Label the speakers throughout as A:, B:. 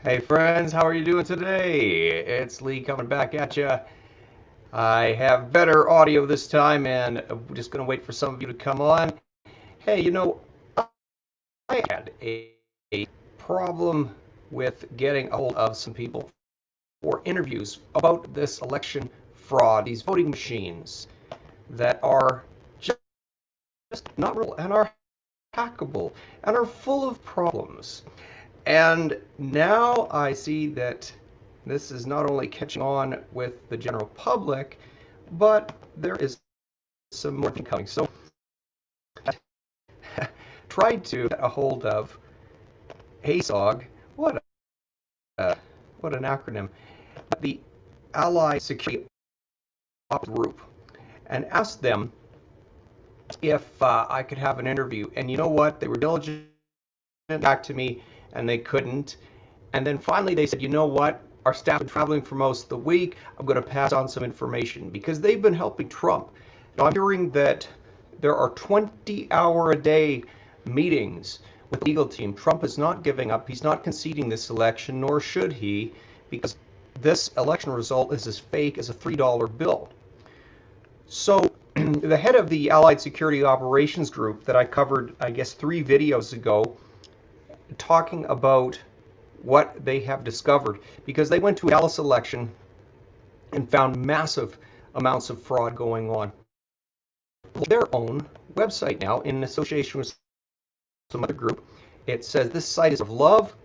A: Hey friends, how are you doing today? It's Lee coming back at you. I have better audio this time, and I'm just going to wait for some of you to come on. Hey, I had a problem with getting a hold of some people for interviews about this election fraud, these voting machines that are just not real and are hackable and are full of problems. And now I see that this is not only catching on with the general public, but there is some more thing coming. So I tried to get a hold of ASOG, what a, what an acronym, the Allied Security Group, and asked them if I could have an interview. And you know what? They were diligent back to me, and they couldn't. And then finally they said, you know what? Our staff been traveling for most of the week. I'm going to pass on some information because they've been helping Trump. Now, I'm hearing that there are 20-hour-a-day meetings with the legal team. Trump is not giving up. He's not conceding this election, nor should he, because this election result is as fake as a $3 bill. So the head of the Allied Security Operations Group that I covered, I guess, 3 videos ago, talking about what they have discovered, because they went to a Dallas election and found massive amounts of fraud going on. Their own website now, in association with some other group, it says this site is of love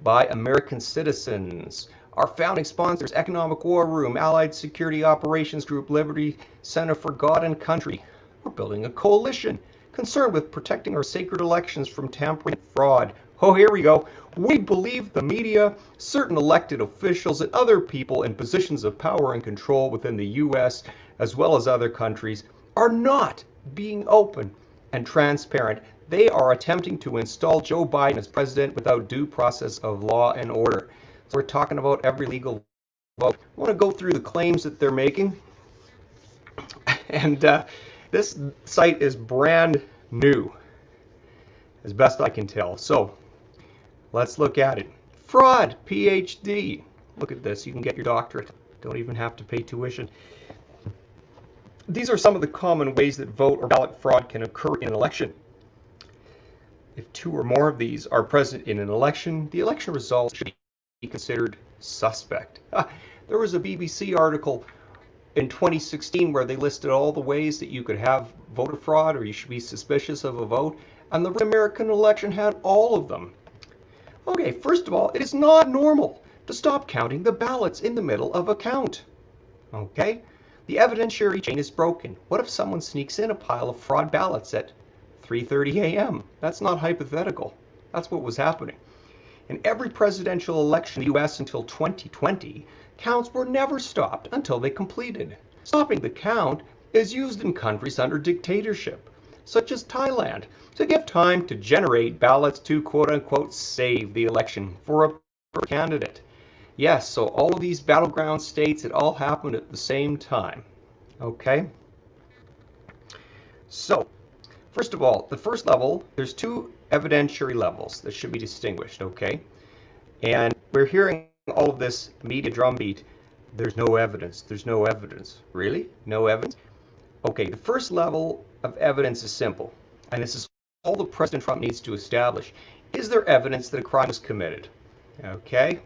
A: by American citizens. Our founding sponsors, Economic War Room, Allied Security Operations Group, Liberty Center for God and Country. We're building a coalition concerned with protecting our sacred elections from tampering and fraud. Oh, here we go. We believe the media, certain elected officials, and other people in positions of power and control within the U.S., as well as other countries, are not being open and transparent. They are attempting to install Joe Biden as president without due process of law and order. So we're talking about every legal vote. I want to go through the claims that they're making. And this site is brand new, as best I can tell. So let's look at it. Fraud, PhD. Look at this. You can get your doctorate. Don't even have to pay tuition. These are some of the common ways that vote or ballot fraud can occur in an election. If 2 or more of these are present in an election, the election results should be considered suspect. There was a BBC article in 2016 where they listed all the ways that you could have voter fraud or you should be suspicious of a vote, and the American election had all of them. Okay, first of all, it is not normal to stop counting the ballots in the middle of a count. Okay? The evidentiary chain is broken. What if someone sneaks in a pile of fraud ballots at 3:30 a.m.? That's not hypothetical. That's what was happening. In every presidential election in the U.S. until 2020, counts were never stopped until they completed. Stopping the count is used in countries under dictatorship, such as Thailand, to give time to generate ballots to quote-unquote save the election for a candidate. Yes, so all of these battleground states, it all happened at the same time. Okay? So, first of all, the first level, there's 2 evidentiary levels that should be distinguished, okay? And we're hearing all of this media drumbeat. There's no evidence. There's no evidence. Really? No evidence? Okay, the first level of evidence is simple, and this is all that President Trump needs to establish. Is there evidence that a crime was committed? Okay.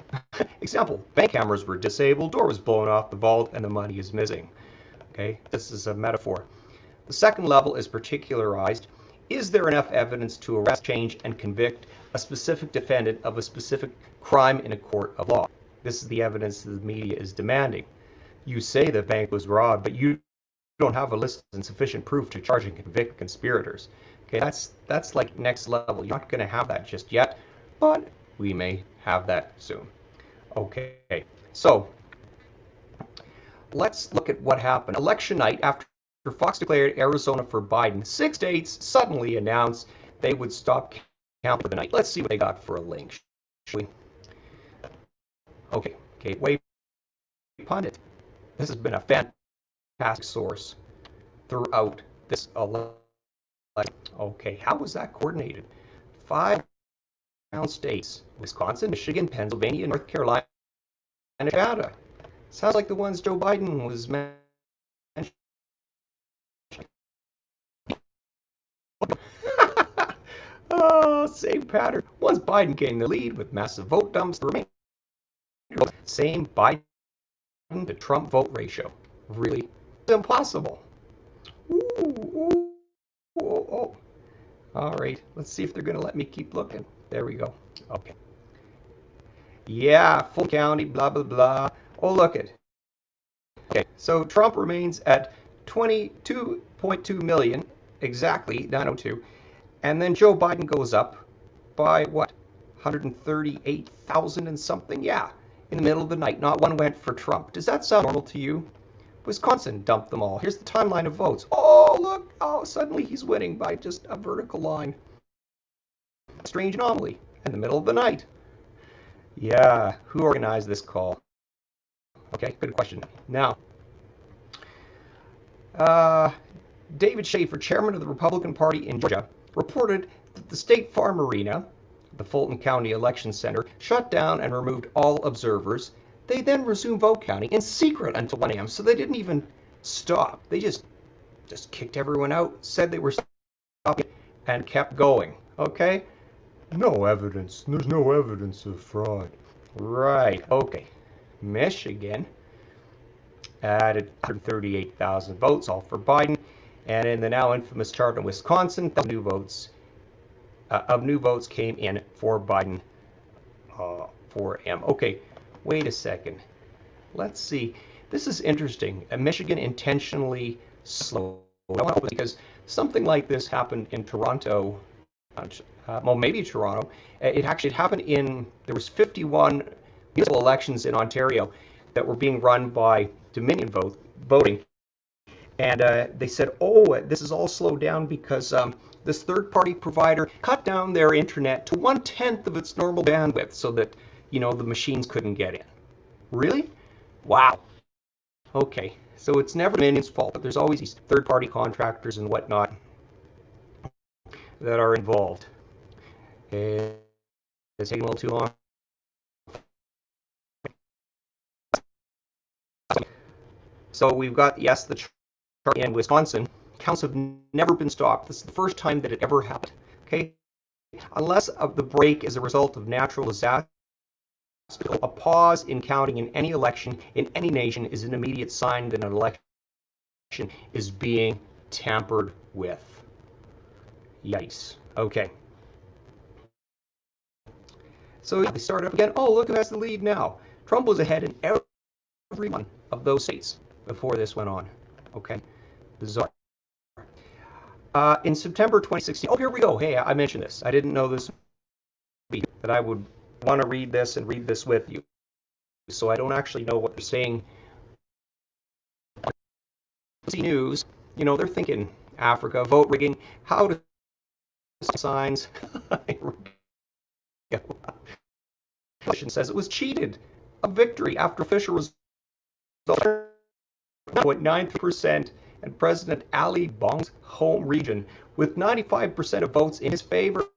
A: Example, bank cameras were disabled, door was blown off the vault, and the money is missing. Okay, this is a metaphor. The second level is particularized. Is there enough evidence to arrest, change, and convict a specific defendant of a specific crime in a court of law? This is the evidence that the media is demanding. You say the bank was robbed, but you don't have a list and sufficient proof to charge and convict conspirators. Okay, that's like next level. You're not going to have that just yet, but we may have that soon. Okay, so let's look at what happened. Election night, after Fox declared Arizona for Biden, 6 states suddenly announced they would stop counting for the night. Let's see what they got for a link, shall we? Okay, Gateway Pundit. This has been a fantastic source throughout this election. Okay, how was that coordinated? 5 states: Wisconsin, Michigan, Pennsylvania, North Carolina, and Nevada. Sounds like the ones Joe Biden was mentioning. Oh, same pattern. Once Biden gained the lead with massive vote dumps, the remaining same Biden to Trump vote ratio. Really? It's impossible. Ooh. Oh. All right, let's see if they're going to let me keep looking. There we go. Okay. Yeah, full county, blah, blah, blah. Oh, look it. Okay, so Trump remains at 22.2 million, exactly, 902. And then Joe Biden goes up by what? 138,000 and something? Yeah, in the middle of the night. Not one went for Trump. Does that sound normal to you? Wisconsin dumped them all. Here's the timeline of votes. Oh, look. Oh, suddenly he's winning by just a vertical line. Strange anomaly in the middle of the night. Yeah, who organized this call? Okay, good question. Now, David Schaefer, chairman of the Republican Party in Georgia, reported that the State Farm Arena, the Fulton County Election Center, shut down and removed all observers. They then resumed vote counting in secret until 1 a.m., so they didn't even stop. They just kicked everyone out, said they were stopping, and kept going. Okay? No evidence. There's no evidence of fraud. Right. Okay. Michigan added 138,000 votes, all for Biden. And in the now infamous chart in Wisconsin, new votes came in for Biden for M. Okay, wait a second. Let's see. This is interesting. Michigan intentionally slowed down because something like this happened in Toronto. Well, maybe Toronto. It actually happened there was 51 municipal elections in Ontario that were being run by Dominion voting. And they said, oh, this is all slowed down because this third-party provider cut down their internet to 1/10 of its normal bandwidth so that, the machines couldn't get in. Really? Wow. Okay, so it's never Dominion's fault, but there's always these third-party contractors and whatnot that are involved. It's taking a little too long. So we've got, yes, the chart in Wisconsin. Counts have never been stopped. This is the first time that it ever happened. Okay? Unless the break is a result of natural disaster, a pause in counting in any election in any nation is an immediate sign that an election is being tampered with. Yikes. Okay. So they start up again. Oh, look who has the lead now. Trump was ahead in every one of those states before this went on. Okay. Bizarre. In September 2016, oh, here we go. Hey, I mentioned this. I didn't know this, that I would want to read this and read this with you. So I don't actually know what they're saying. News, they're thinking Africa, vote rigging, how to signs. Says it was cheated. A victory after official results at 9% and President Ali Bongo's home region with 95% of votes in his favor.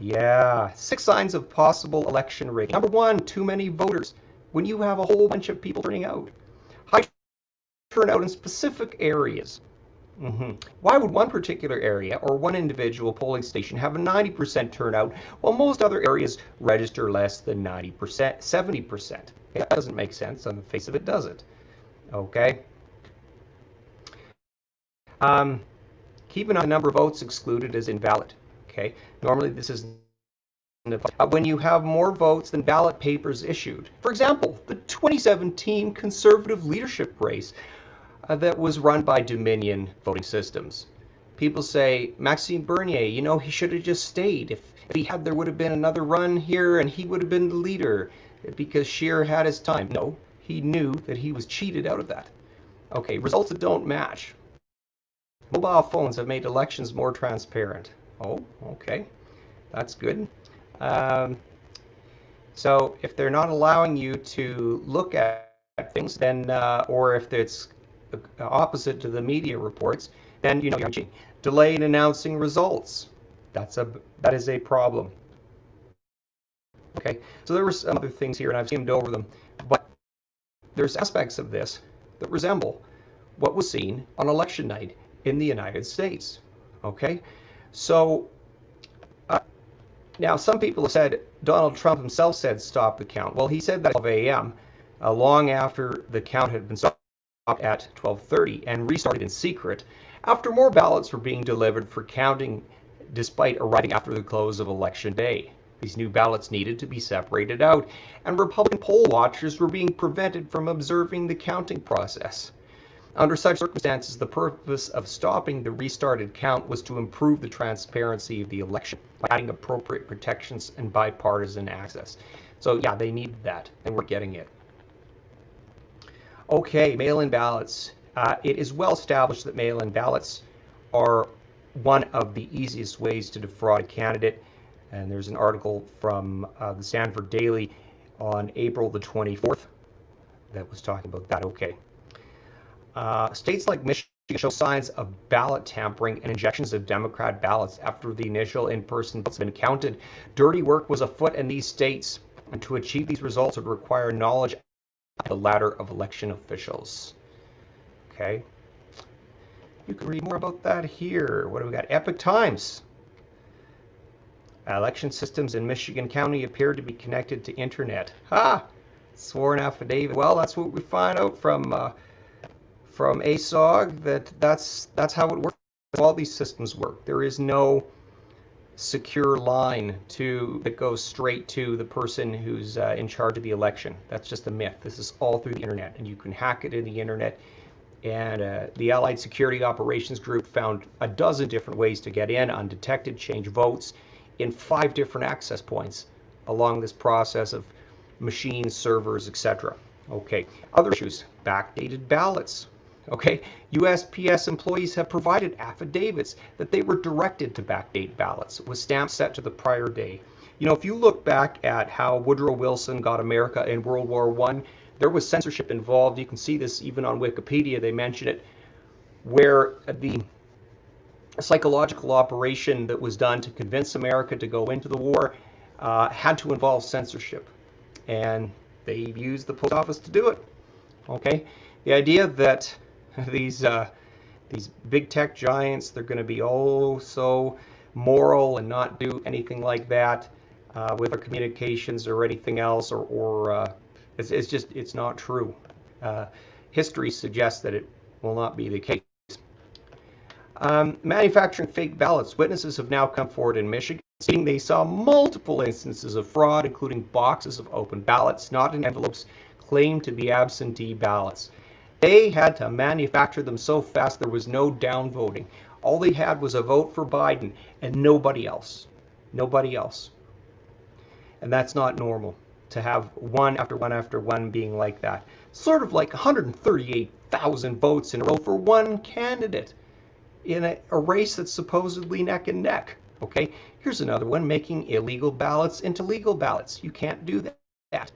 A: Yeah, 6 signs of possible election rigging. Number 1, too many voters. When you have a whole bunch of people turning out. High turnout in specific areas. Why would one particular area or one individual polling station have a 90% turnout while most other areas register less than 90%, 70%? That doesn't make sense on the face of it, does it? Okay. Keep an eye on the number of votes excluded as invalid. Okay. Normally this is when you have more votes than ballot papers issued. For example, the 2017 conservative leadership race that was run by Dominion Voting Systems. People say, Maxime Bernier, he should have just stayed. If he had, there would have been another run here and he would have been the leader because Scheer had his time. No, he knew that he was cheated out of that. Okay, results that don't match. Mobile phones have made elections more transparent. Oh, okay, that's good. So if they're not allowing you to look at things, then, or if it's opposite to the media reports, then you're cheating. Delay in announcing results. That is a problem. Okay, so there were some other things here, and I've skimmed over them, but there's aspects of this that resemble what was seen on election night in the United States. Okay, so now some people have said Donald Trump himself said stop the count. Well, he said that at 12 a.m. Long after the count had been stopped at 12:30 and restarted in secret after more ballots were being delivered for counting despite arriving after the close of Election Day. These new ballots needed to be separated out, and Republican poll watchers were being prevented from observing the counting process. Under such circumstances, the purpose of stopping the restarted count was to improve the transparency of the election by adding appropriate protections and bipartisan access. So yeah, they needed that, and we're getting it. Okay, mail-in ballots. It is well established that mail-in ballots are one of the easiest ways to defraud a candidate. And there's an article from the Stanford Daily on April the 24th that was talking about that. Okay. States like Michigan show signs of ballot tampering and injections of Democrat ballots after the initial in-person votes have been counted. Dirty work was afoot in these states, and to achieve these results would require knowledge at the ladder of election officials. Okay. You can read more about that here. What do we got? Epoch Times. Election systems in Michigan County appear to be connected to internet. Ha! Sworn affidavit. Well, that's what we find out from ASOG, that's how it works. All these systems work. There is no secure line that goes straight to the person who's in charge of the election. That's just a myth. This is all through the internet, and you can hack it in the internet. And the Allied Security Operations Group found a dozen different ways to get in undetected, change votes in 5 different access points along this process of machines, servers, etc. Okay, other issues, backdated ballots. Okay, USPS employees have provided affidavits that they were directed to backdate ballots with stamps set to the prior day. You know, if you look back at how Woodrow Wilson got America in World War I, there was censorship involved. You can see this even on Wikipedia, they mention it, where the psychological operation that was done to convince America to go into the war had to involve censorship, and they used the post office to do it. Okay, the idea that these big tech giants, they're going to be oh so moral and not do anything like that with our communications or anything else, or it's not true. History suggests that it will not be the case. Manufacturing fake ballots. Witnesses have now come forward in Michigan, saying they saw multiple instances of fraud, including boxes of open ballots, not in envelopes, claimed to be absentee ballots. They had to manufacture them so fast there was no downvoting. All they had was a vote for Biden and nobody else. Nobody else. And that's not normal, to have one after one after one being like that. Sort of like 138,000 votes in a row for one candidate in a race that's supposedly neck and neck. Okay, here's another one, making illegal ballots into legal ballots. You can't do that.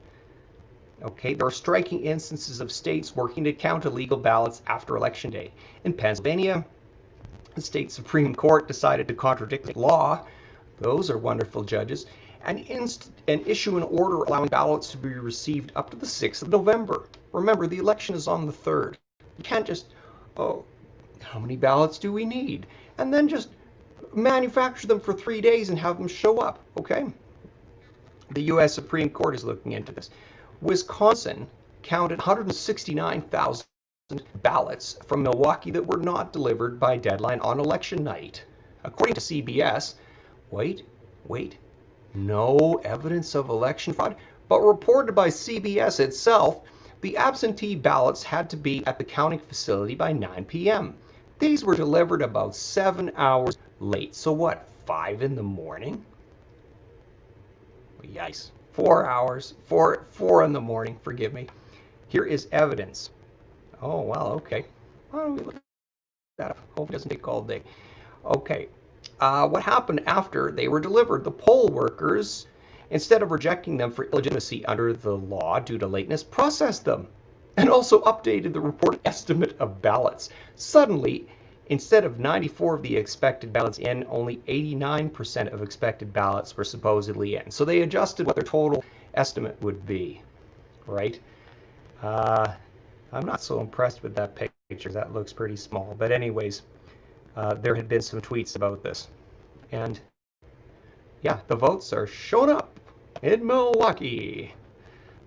A: Okay, there are striking instances of states working to count illegal ballots after Election Day. In Pennsylvania, the state Supreme Court decided to contradict the law. Those are wonderful judges. And issue an order allowing ballots to be received up to the 6th of November. Remember, the election is on the 3rd. You can't just, oh, how many ballots do we need? And then just manufacture them for 3 days and have them show up, okay? The U.S. Supreme Court is looking into this. Wisconsin counted 169,000 ballots from Milwaukee that were not delivered by deadline on election night. According to CBS, wait, no evidence of election fraud, but reported by CBS itself, the absentee ballots had to be at the counting facility by 9 p.m. These were delivered about 7 hours late. So what, 5 in the morning? Yikes. 4 hours, 4 in the morning, forgive me. Here is evidence. Oh, well, okay. Why don't we look that up? Hope it doesn't take all day. Okay. What happened after they were delivered? The poll workers, instead of rejecting them for illegitimacy under the law due to lateness, processed them and also updated the reported estimate of ballots. Suddenly, Instead of 94 of the expected ballots in, only 89% of expected ballots were supposedly in. So they adjusted what their total estimate would be, right? I'm not so impressed with that picture. That looks pretty small. But anyways, there had been some tweets about this. And yeah, the votes are showing up in Milwaukee.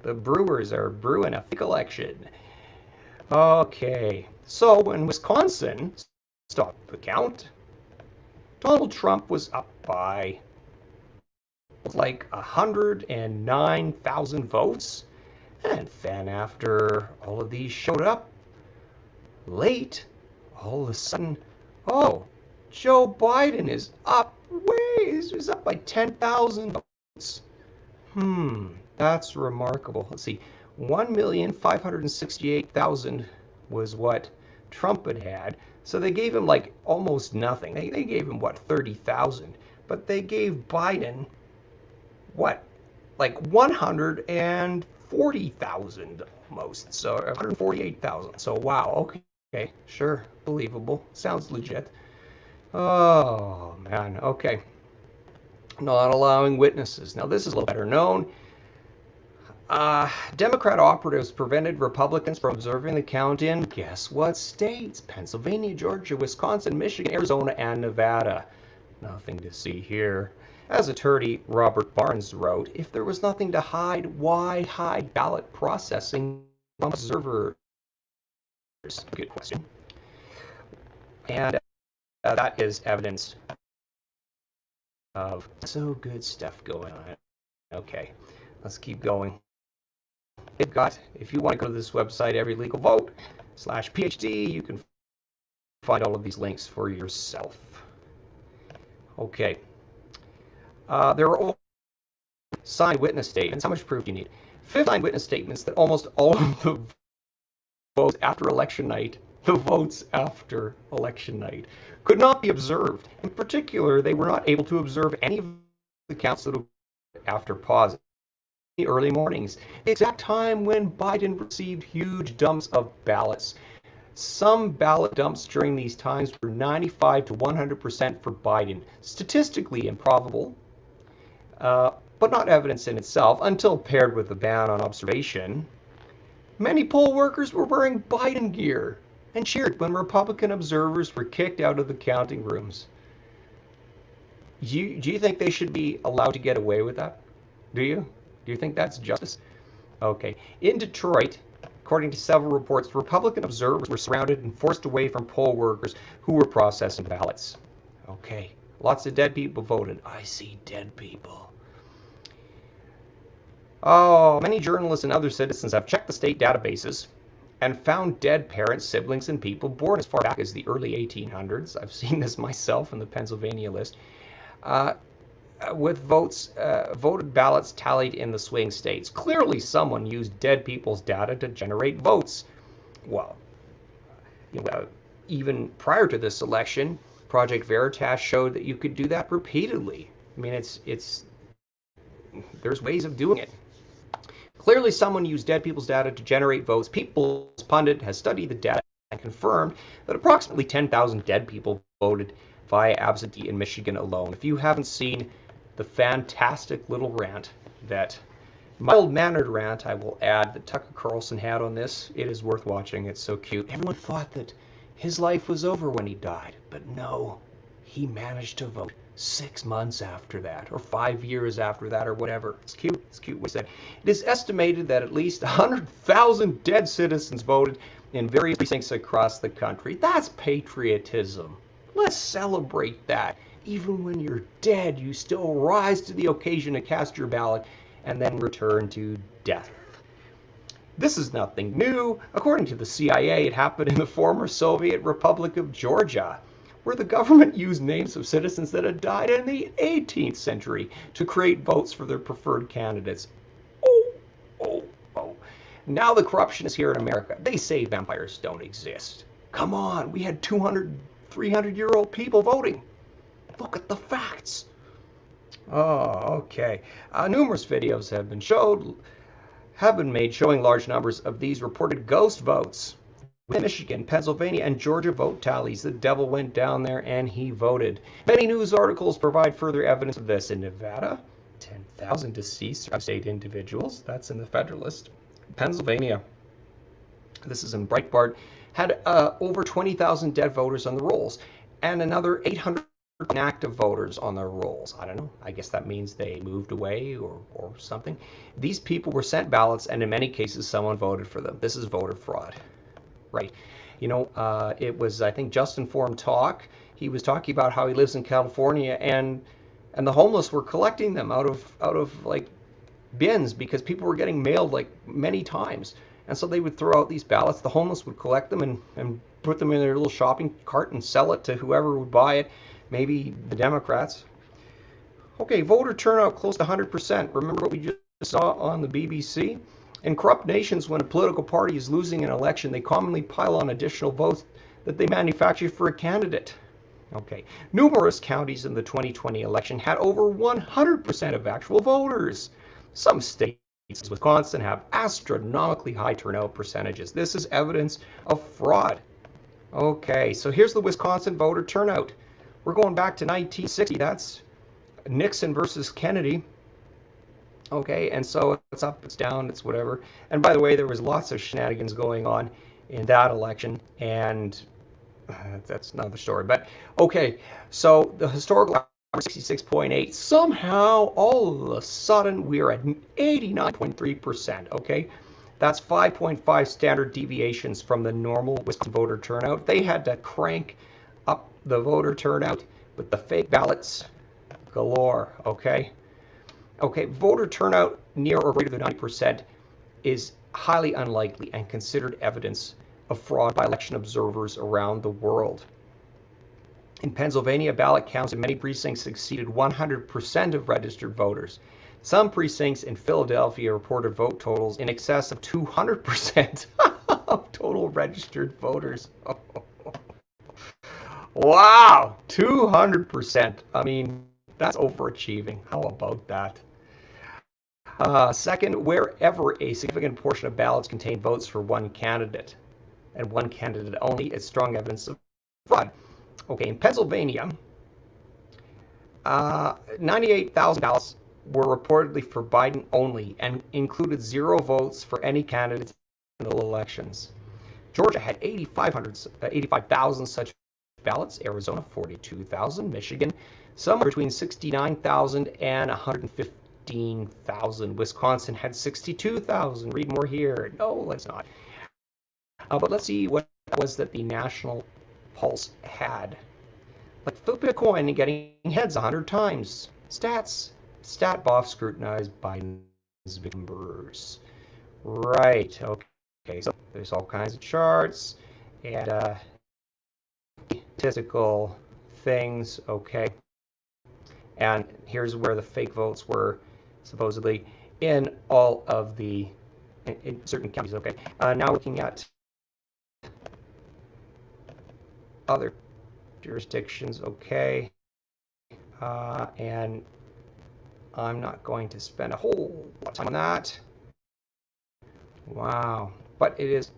A: The Brewers are brewing a fake election. Okay, so when Wisconsin stopped the count, Donald Trump was up by like 109,000 votes. And then after all of these showed up late, all of a sudden, oh, Joe Biden is up is up by 10,000 votes. That's remarkable. Let's see, 1,568,000 was what Trump had. So they gave him like almost nothing. They gave him, what, 30,000. But they gave Biden, what, like 140,000 almost. So 148,000. So wow, okay, sure, believable. Sounds legit. Oh, man, okay. Not allowing witnesses. Now, this is a little better known. Democrat operatives prevented Republicans from observing the count in, guess what states? Pennsylvania, Georgia, Wisconsin, Michigan, Arizona, and Nevada. Nothing to see here. As attorney Robert Barnes wrote, if there was nothing to hide, why hide ballot processing from observers? Good question. And that is evidence of so good stuff going on. Okay, let's keep going. If you want to go to this website, everylegalvote.com/PhD, you can find all of these links for yourself. Okay. There are signed witness statements. How much proof do you need? 5 signed witness statements that almost all of the votes after election night, could not be observed. In particular, they were not able to observe any of the counts that after pause in the early mornings, the exact time when Biden received huge dumps of ballots. Some ballot dumps during these times were 95 to 100% for Biden. Statistically improbable, but not evidence in itself until paired with the ban on observation. Many poll workers were wearing Biden gear and cheered when Republican observers were kicked out of the counting rooms. Do you think they should be allowed to get away with that? Do you? Do you think that's justice? Okay. In Detroit, according to several reports, Republican observers were surrounded and forced away from poll workers who were processing ballots. Okay. Lots of dead people voted. I see dead people. Oh, many journalists and other citizens have checked the state databases and found dead parents, siblings, and people born as far back as the early 1800s. I've seen this myself in the Pennsylvania list. With voted ballots tallied in the swing states. Clearly someone used dead people's data to generate votes. Well, even prior to this election, Project Veritas showed that you could do that repeatedly. I mean, there's ways of doing it. Clearly someone used dead people's data to generate votes. People's Pundit has studied the data and confirmed that approximately 10,000 dead people voted via absentee in Michigan alone. If you haven't seen the fantastic little rant, that mild-mannered rant, I will add, that Tucker Carlson had on this, it is worth watching. It's so cute. Everyone thought that his life was over when he died, but no, he managed to vote 6 months after that, or 5 years after that, or whatever. It's cute. It's cute. What he said. It is estimated that at least 100,000 dead citizens voted in various precincts across the country. That's patriotism. Let's celebrate that. Even when you're dead, you still rise to the occasion to cast your ballot and then return to death. This is nothing new. According to the CIA, it happened in the former Soviet Republic of Georgia, where the government used names of citizens that had died in the 18th century to create votes for their preferred candidates. Oh. Now the corruption is here in America. They say vampires don't exist. Come on, we had 200, 300-year-old people voting. Look at the facts. Oh, okay. Numerous videos have been made showing large numbers of these reported ghost votes. Michigan, Pennsylvania, and Georgia vote tallies. The devil went down there and he voted. Many news articles provide further evidence of this. In Nevada, 10,000 deceased state individuals. That's in the Federalist. Pennsylvania, this is in Breitbart, had over 20,000 dead voters on the rolls and another 800 inactive voters on their rolls. I don't know. I guess that means they moved away or something. These people were sent ballots, and in many cases, someone voted for them. This is voter fraud. Right. You know, it was, I think, Justin Forum Talk. He was talking about how he lives in California, and the homeless were collecting them out of like bins because people were getting mailed like many times. And so they would throw out these ballots. The homeless would collect them and put them in their little shopping cart and sell it to whoever would buy it, maybe the Democrats. Okay, voter turnout close to 100%. Remember what we just saw on the BBC? In corrupt nations, when a political party is losing an election, they commonly pile on additional votes that they manufacture for a candidate. Okay, numerous counties in the 2020 election had over 100% of actual voters. Some states, Wisconsin, have astronomically high turnout percentages. This is evidence of fraud. Okay, so here's the Wisconsin voter turnout. We're going back to 1960. That's Nixon versus Kennedy. Okay, and so it's up, it's down, it's whatever. And by the way, there was lots of shenanigans going on in that election, and that's another story. But okay, so the historical average 66.8. Somehow, all of a sudden, we're at 89.3%. Okay, that's 5.5 standard deviations from the normal Wisconsin voter turnout. They had to crank up the voter turnout with the fake ballots galore. Okay, voter turnout near or greater than 90% is highly unlikely and considered evidence of fraud by election observers around the world. In Pennsylvania, ballot counts in many precincts exceeded 100% of registered voters. Some precincts in Philadelphia reported vote totals in excess of 200% of total registered voters. Wow, 200%. I mean, that's overachieving. How about that? Second, wherever a significant portion of ballots contain votes for one candidate, and one candidate only, is strong evidence of fraud. Okay, in Pennsylvania, 98,000 ballots were reportedly for Biden only and included 0 votes for any candidates in the elections. Georgia had 85,000 such ballots, Arizona 42,000, Michigan somewhere between 69,000 and 115,000. Wisconsin had 62,000. Read more here. No, let's not. But let's see what it was that the National Pulse had. Like flipping a coin and getting heads 100 times. StatBoff scrutinized Biden's numbers. Right. Okay. So there's all kinds of charts and statistical things. Okay. And here's where the fake votes were supposedly in all of the in certain counties. Okay. Now looking at other jurisdictions. Okay. And I'm not going to spend a whole lot of time on that. Wow. But it is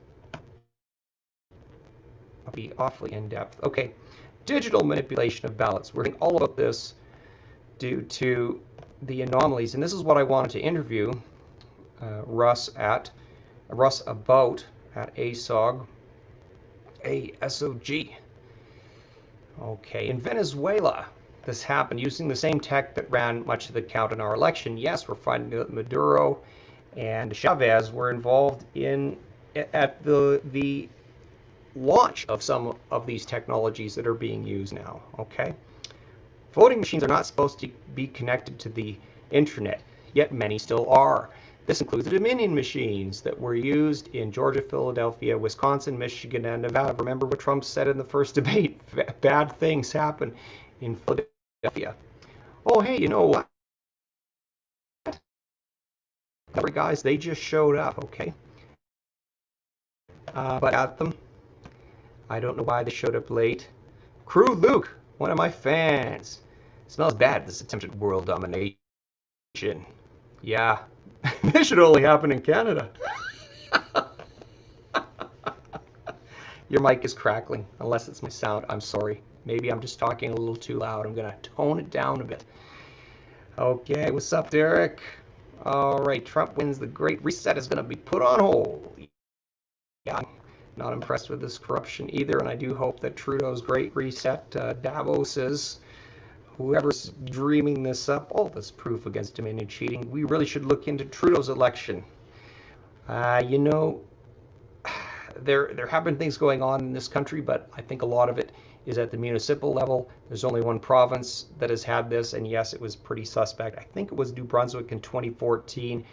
A: be awfully in-depth. Okay. Digital manipulation of ballots. We're hearing all about this due to the anomalies. And this is what I wanted to interview Russ about at ASOG. ASOG. Okay. In Venezuela, this happened using the same tech that ran much of the count in our election. Yes, we're finding that Maduro and Chavez were involved at the launch of some of these technologies that are being used now. Okay. Voting machines are not supposed to be connected to the internet, yet many still are. This includes the Dominion machines that were used in Georgia, Philadelphia, Wisconsin, Michigan, and Nevada. Remember what Trump said in the first debate? Bad things happen in Philadelphia. Oh, hey, you know what? Guys, they just showed up, okay? But at them, I don't know why they showed up late. Crew Luke, one of my fans. Smells bad, this attempted world domination. Yeah, this should only happen in Canada. Your mic is crackling, unless it's my sound. I'm sorry. Maybe I'm just talking a little too loud. I'm going to tone it down a bit. Okay, what's up, Derek? All right, Trump wins. The Great Reset is going to be put on hold. Yeah, not impressed with this corruption either, and I do hope that Trudeau's Great Reset, Davos is, whoever's dreaming this up, all this proof against Dominion cheating. We really should look into Trudeau's election. You know, there have been things going on in this country, but I think a lot of it is at the municipal level. There's only one province that has had this, and yes, it was pretty suspect. I think it was New Brunswick in 2014,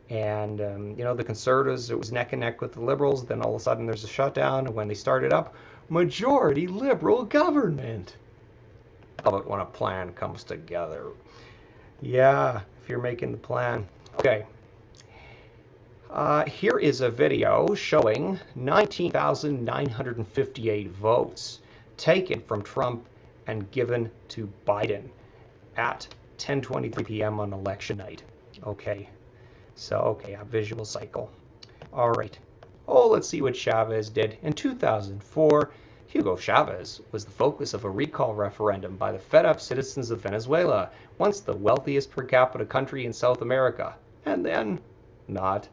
A: and you know, the Conservatives, it was neck and neck with the Liberals. Then all of a sudden there's a shutdown, and when they started up, majority Liberal government. I love it when a plan comes together. Yeah, if you're making the plan. Okay. Here is a video showing 19,958 votes taken from Trump and given to Biden at 10:23 p.m. on election night. Okay, so okay, a visual cycle. All right. Oh, let's see what Chavez did. In 2004, Hugo Chavez was the focus of a recall referendum by the fed-up citizens of Venezuela, once the wealthiest per capita country in South America, and then not.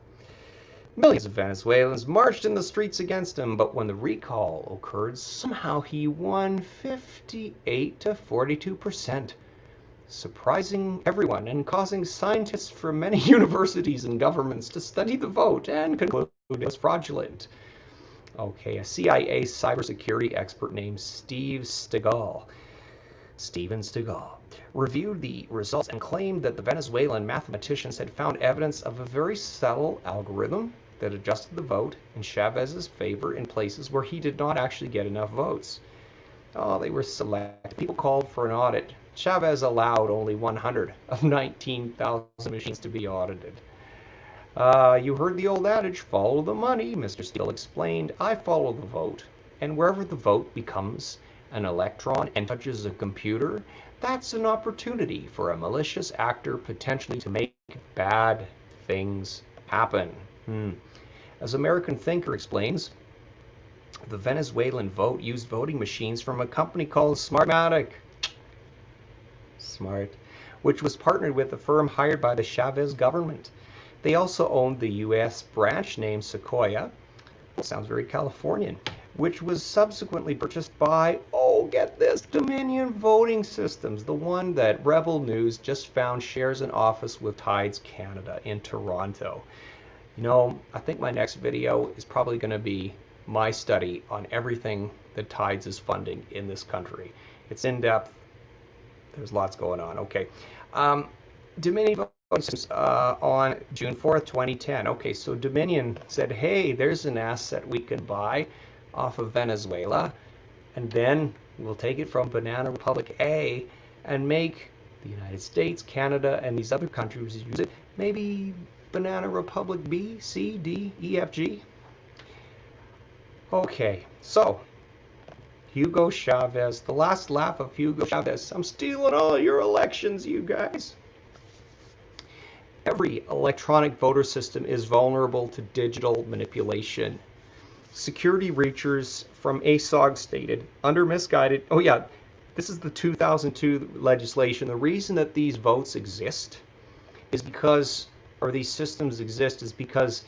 A: Millions of Venezuelans marched in the streets against him, but when the recall occurred, somehow he won 58 to 42%, surprising everyone and causing scientists from many universities and governments to study the vote and conclude it was fraudulent. Okay, a CIA cybersecurity expert named Steven Seagal, reviewed the results and claimed that the Venezuelan mathematicians had found evidence of a very subtle algorithm that adjusted the vote in Chavez's favor in places where he did not actually get enough votes. Oh, they were selected. People called for an audit. Chavez allowed only 100 of 19,000 machines to be audited. You heard the old adage, follow the money, Mr. Steele explained. I follow the vote, and wherever the vote becomes an electron and touches a computer, that's an opportunity for a malicious actor potentially to make bad things happen. As American Thinker explains, the Venezuelan vote used voting machines from a company called Smartmatic, which was partnered with a firm hired by the Chavez government. They also owned the U.S. branch named Sequoia, sounds very Californian, which was subsequently purchased by, oh, get this, Dominion Voting Systems, the one that Rebel News just found shares an office with Tides Canada in Toronto. You know, I think my next video is probably going to be my study on everything that Tides is funding in this country. It's in depth. There's lots going on. Okay. Dominion Voting Systems on June 4th, 2010. Okay, so Dominion said, hey, there's an asset we can buy off of Venezuela, and then we'll take it from Banana Republic A and make the United States, Canada, and these other countries use it. Maybe Banana Republic B, C, D, E, F, G. Okay, so Hugo Chavez, the last laugh of Hugo Chavez. I'm stealing all your elections, you guys. Every electronic voter system is vulnerable to digital manipulation. Security researchers from ASOG stated, under misguided, oh yeah, this is the 2002 legislation. The reason that these votes exist is because, or these systems exist, is because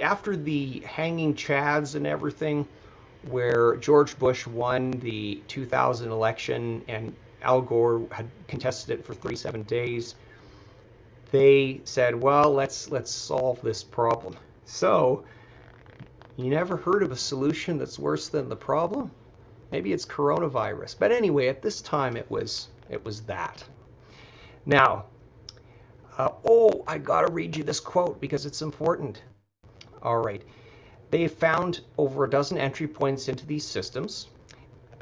A: after the hanging chads and everything, where George Bush won the 2000 election and Al Gore had contested it for 37 days, they said, well, let's solve this problem. So, you never heard of a solution that's worse than the problem? Maybe it's coronavirus. But anyway, at this time it was that. Now, I gotta read you this quote because it's important. All right. They found over a dozen entry points into these systems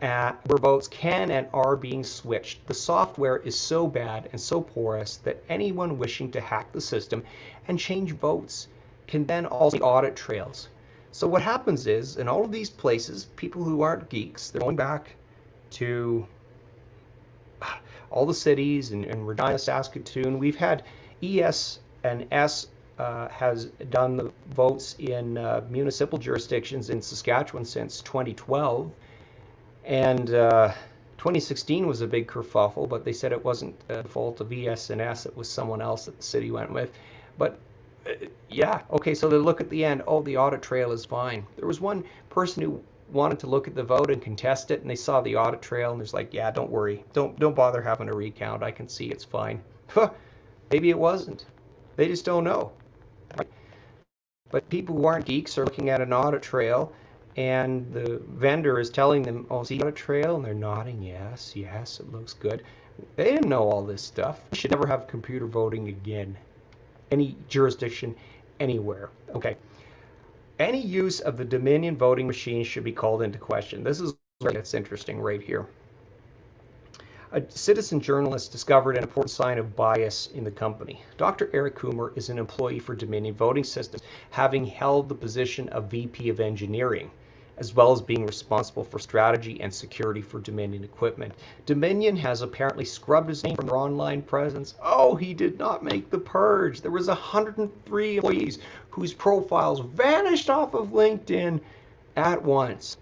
A: where votes can and are being switched. The software is so bad and so porous that anyone wishing to hack the system and change votes can then also audit trails. So what happens is, in all of these places, people who aren't geeks, they're going back to all the cities in Regina, Saskatoon. We've had ES and S has done the votes in municipal jurisdictions in Saskatchewan since 2012. And 2016 was a big kerfuffle, but they said it wasn't the fault of ES&S, it was someone else that the city went with. But yeah, okay, so they look at the end, oh, the audit trail is fine. There was one person who wanted to look at the vote and contest it, and they saw the audit trail, and there's like, yeah, don't worry, don't bother having a recount, I can see it's fine. Maybe it wasn't. They just don't know. Right? But people who aren't geeks are looking at an audit trail, and the vendor is telling them, oh, see the audit trail? And they're nodding, yes, yes, it looks good. They didn't know all this stuff. We should never have computer voting again. Any jurisdiction, anywhere. Okay. Any use of the Dominion voting machine should be called into question. This is where it's interesting right here. A citizen journalist discovered an important sign of bias in the company. Dr. Eric Coomer is an employee for Dominion Voting Systems, having held the position of VP of Engineering, as well as being responsible for strategy and security for Dominion equipment. Dominion has apparently scrubbed his name from their online presence. Oh, he did not make the purge. There was 103 employees whose profiles vanished off of LinkedIn at once.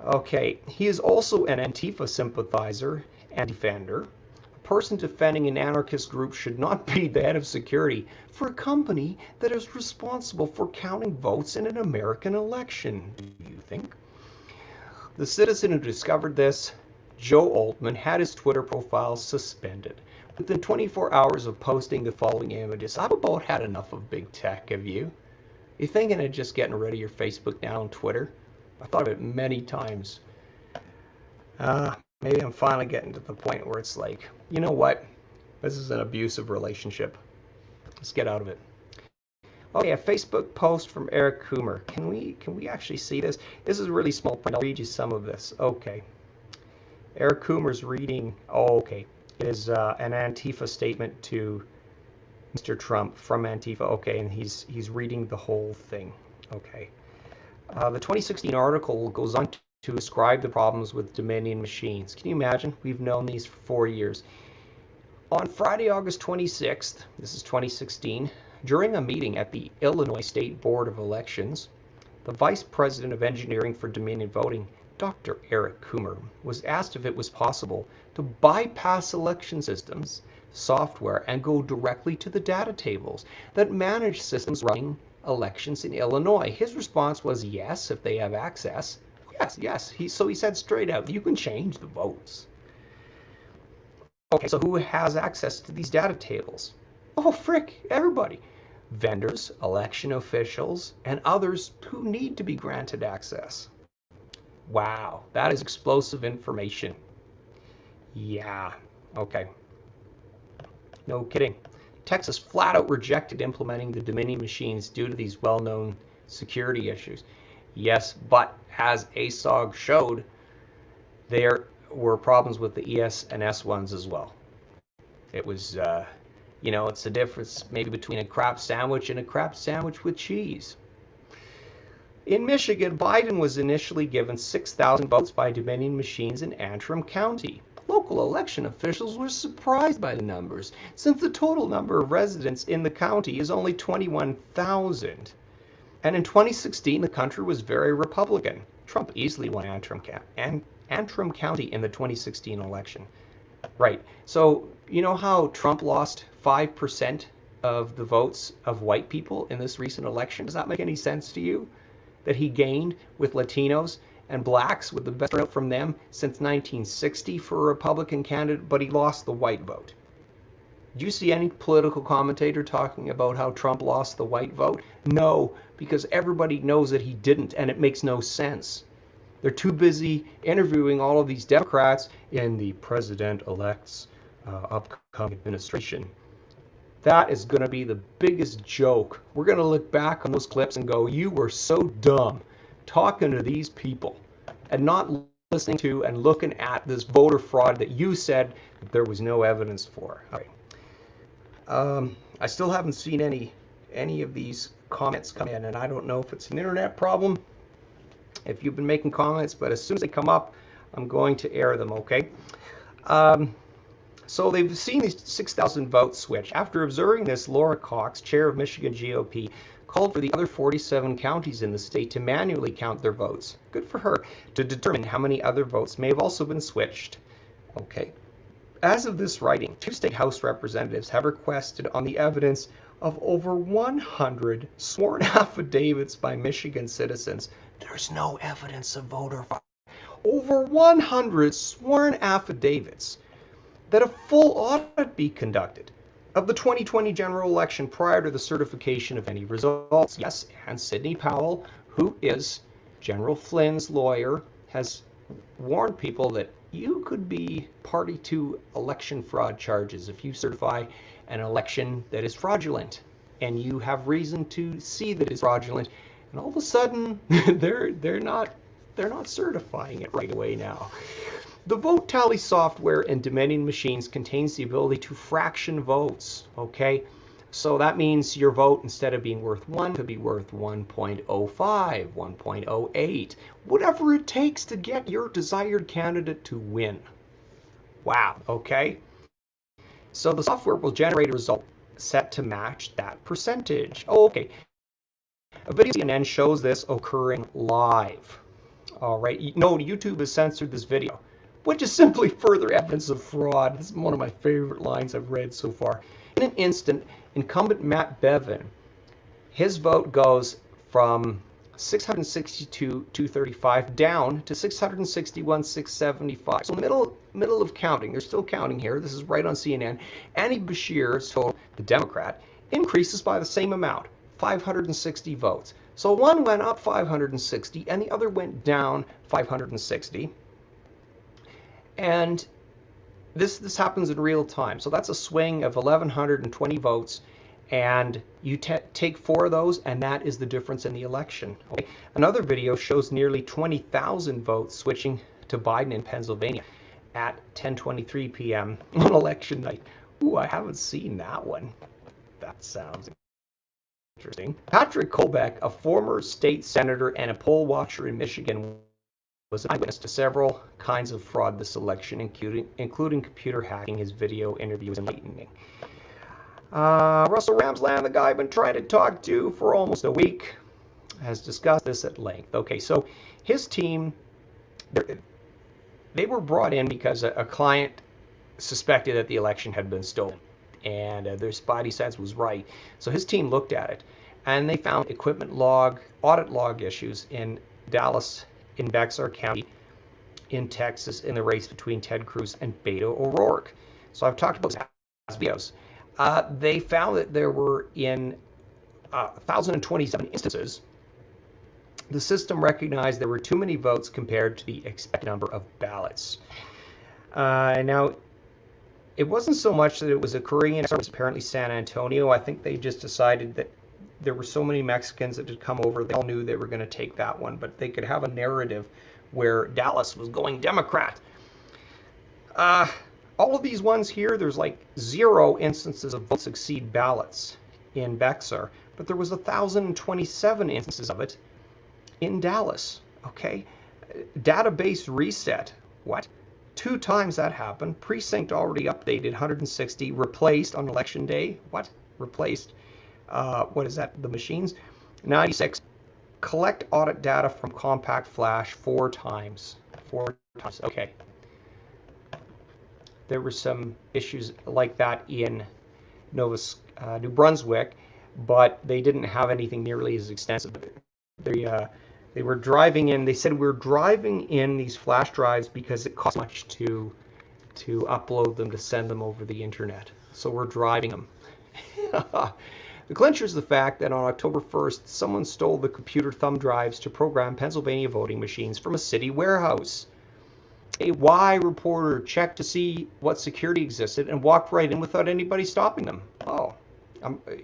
A: Okay, he is also an Antifa sympathizer and defender. A person defending an anarchist group should not be the head of security for a company that is responsible for counting votes in an American election, do you think? The citizen who discovered this, Joe Altman, had his Twitter profile suspended. Within 24 hours of posting the following images, I've about had enough of big tech, have you? You thinking of just getting rid of your Facebook now and Twitter? I thought of it many times. Maybe I'm finally getting to the point where it's like, you know what? This is an abusive relationship. Let's get out of it. Okay, a Facebook post from Eric Coomer. Can we actually see this? This is really small print. I'll read you some of this. Okay. Eric Coomer's reading. Oh, okay. It is an Antifa statement to Mr. Trump from Antifa. Okay, and he's reading the whole thing. Okay. The 2016 article goes on to describe the problems with Dominion machines. Can you imagine? We've known these for 4 years. On Friday, August 26th, this is 2016, during a meeting at the Illinois State Board of Elections, the Vice President of Engineering for Dominion Voting, Dr. Eric Coomer, was asked if it was possible to bypass election systems, software, and go directly to the data tables that manage systems running elections in Illinois. His response was yes, if they have access. Yes. So he said straight out, you can change the votes. Okay, so who has access to these data tables? Oh, frick, everybody. Vendors, election officials, and others who need to be granted access. Wow, that is explosive information. Yeah, okay. No kidding. Texas flat out rejected implementing the Dominion machines due to these well-known security issues. Yes, but as ASOG showed, there were problems with the ES&S ones as well. It was, it's the difference maybe between a crap sandwich and a crap sandwich with cheese. In Michigan, Biden was initially given 6,000 votes by Dominion machines in Antrim County. Local election officials were surprised by the numbers, since the total number of residents in the county is only 21,000. And in 2016, the country was very Republican. Trump easily won Antrim County in the 2016 election. Right. So, you know how Trump lost 5% of the votes of white people in this recent election? Does that make any sense to you? That he gained with Latinos and blacks, with the best turnout from them since 1960 for a Republican candidate, but he lost the white vote. Do you see any political commentator talking about how Trump lost the white vote? No, because everybody knows that he didn't, and it makes no sense. They're too busy interviewing all of these Democrats in the president-elect's upcoming administration. That is going to be the biggest joke. We're going to look back on those clips and go, you were so dumb talking to these people and not listening to and looking at this voter fraud that you said that there was no evidence for. All right. I still haven't seen any of these comments come in, and I don't know if it's an internet problem, if you've been making comments, but as soon as they come up, I'm going to air them, okay? So they've seen these 6,000 votes switch. After observing this, Laura Cox, chair of Michigan GOP, called for the other 47 counties in the state to manually count their votes. Good for her, to determine how many other votes may have also been switched. Okay. As of this writing, 2 state House representatives have requested on the evidence of over 100 sworn affidavits by Michigan citizens. There's no evidence of voter fraud. Over 100 sworn affidavits that a full audit be conducted of the 2020 general election prior to the certification of any results. Yes, and Sidney Powell, who is General Flynn's lawyer, has warned people that you could be party to election fraud charges if you certify an election that is fraudulent and you have reason to see that it's fraudulent, and all of a sudden they're not certifying it right away now. The vote tally software in Dominion machines contains the ability to fraction votes, okay? So that means your vote, instead of being worth 1, could be worth 1.05, 1.08, whatever it takes to get your desired candidate to win. Wow, okay? So the software will generate a result set to match that percentage. Oh, okay. A video CNN shows this occurring live. All right, no, YouTube has censored this video, which is simply further evidence of fraud. This is one of my favorite lines I've read so far. In an instant, incumbent Matt Bevin, his vote goes from 662,235 down to 661,675. So in the middle of counting, they're still counting here. This is right on CNN. Andy Beshear's vote, the Democrat, increases by the same amount, 560 votes. So one went up 560 and the other went down 560. And this happens in real time. So that's a swing of 1,120 votes, and you take 4 of those, and that is the difference in the election. Okay? Another video shows nearly 20,000 votes switching to Biden in Pennsylvania at 10:23 p.m. on election night. Ooh, I haven't seen that one. That sounds interesting. Patrick Colbeck, a former state senator and a poll watcher in Michigan, was an eyewitness to several kinds of fraud this election, including computer hacking. His video interview is enlightening. Russell Ramsland, the guy I've been trying to talk to for almost a week, has discussed this at length. Okay, so his team, they were brought in because a client suspected that the election had been stolen, and their spidey sense was right. So his team looked at it, and they found equipment log, audit log issues in Dallas, in Bexar County, in Texas, in the race between Ted Cruz and Beto O'Rourke. So I've talked about those videos. They found that there were, in 1,027 instances, the system recognized there were too many votes compared to the expected number of ballots. Now, it wasn't so much that it was occurring in apparently San Antonio. I think they just decided that there were so many Mexicans that had come over, they all knew they were going to take that one, but they could have a narrative where Dallas was going Democrat. All of these ones here, there's like 0 instances of votes exceed ballots in Bexar, but there was 1,027 instances of it in Dallas. Okay, database reset. What? 2 times that happened. Precinct already updated, 160 replaced on election day. What? Replaced. What is that? The machines. 96. Collect audit data from Compact Flash 4 times. 4 times. Okay. There were some issues like that in New Brunswick, but they didn't have anything nearly as extensive. They were driving in. They said we're driving in these flash drives because it costs much to upload them, to send them over the internet. So we're driving them. The clincher is the fact that on October 1st, someone stole the computer thumb drives to program Pennsylvania voting machines from a city warehouse. A Y reporter checked to see what security existed and walked right in without anybody stopping them. Oh,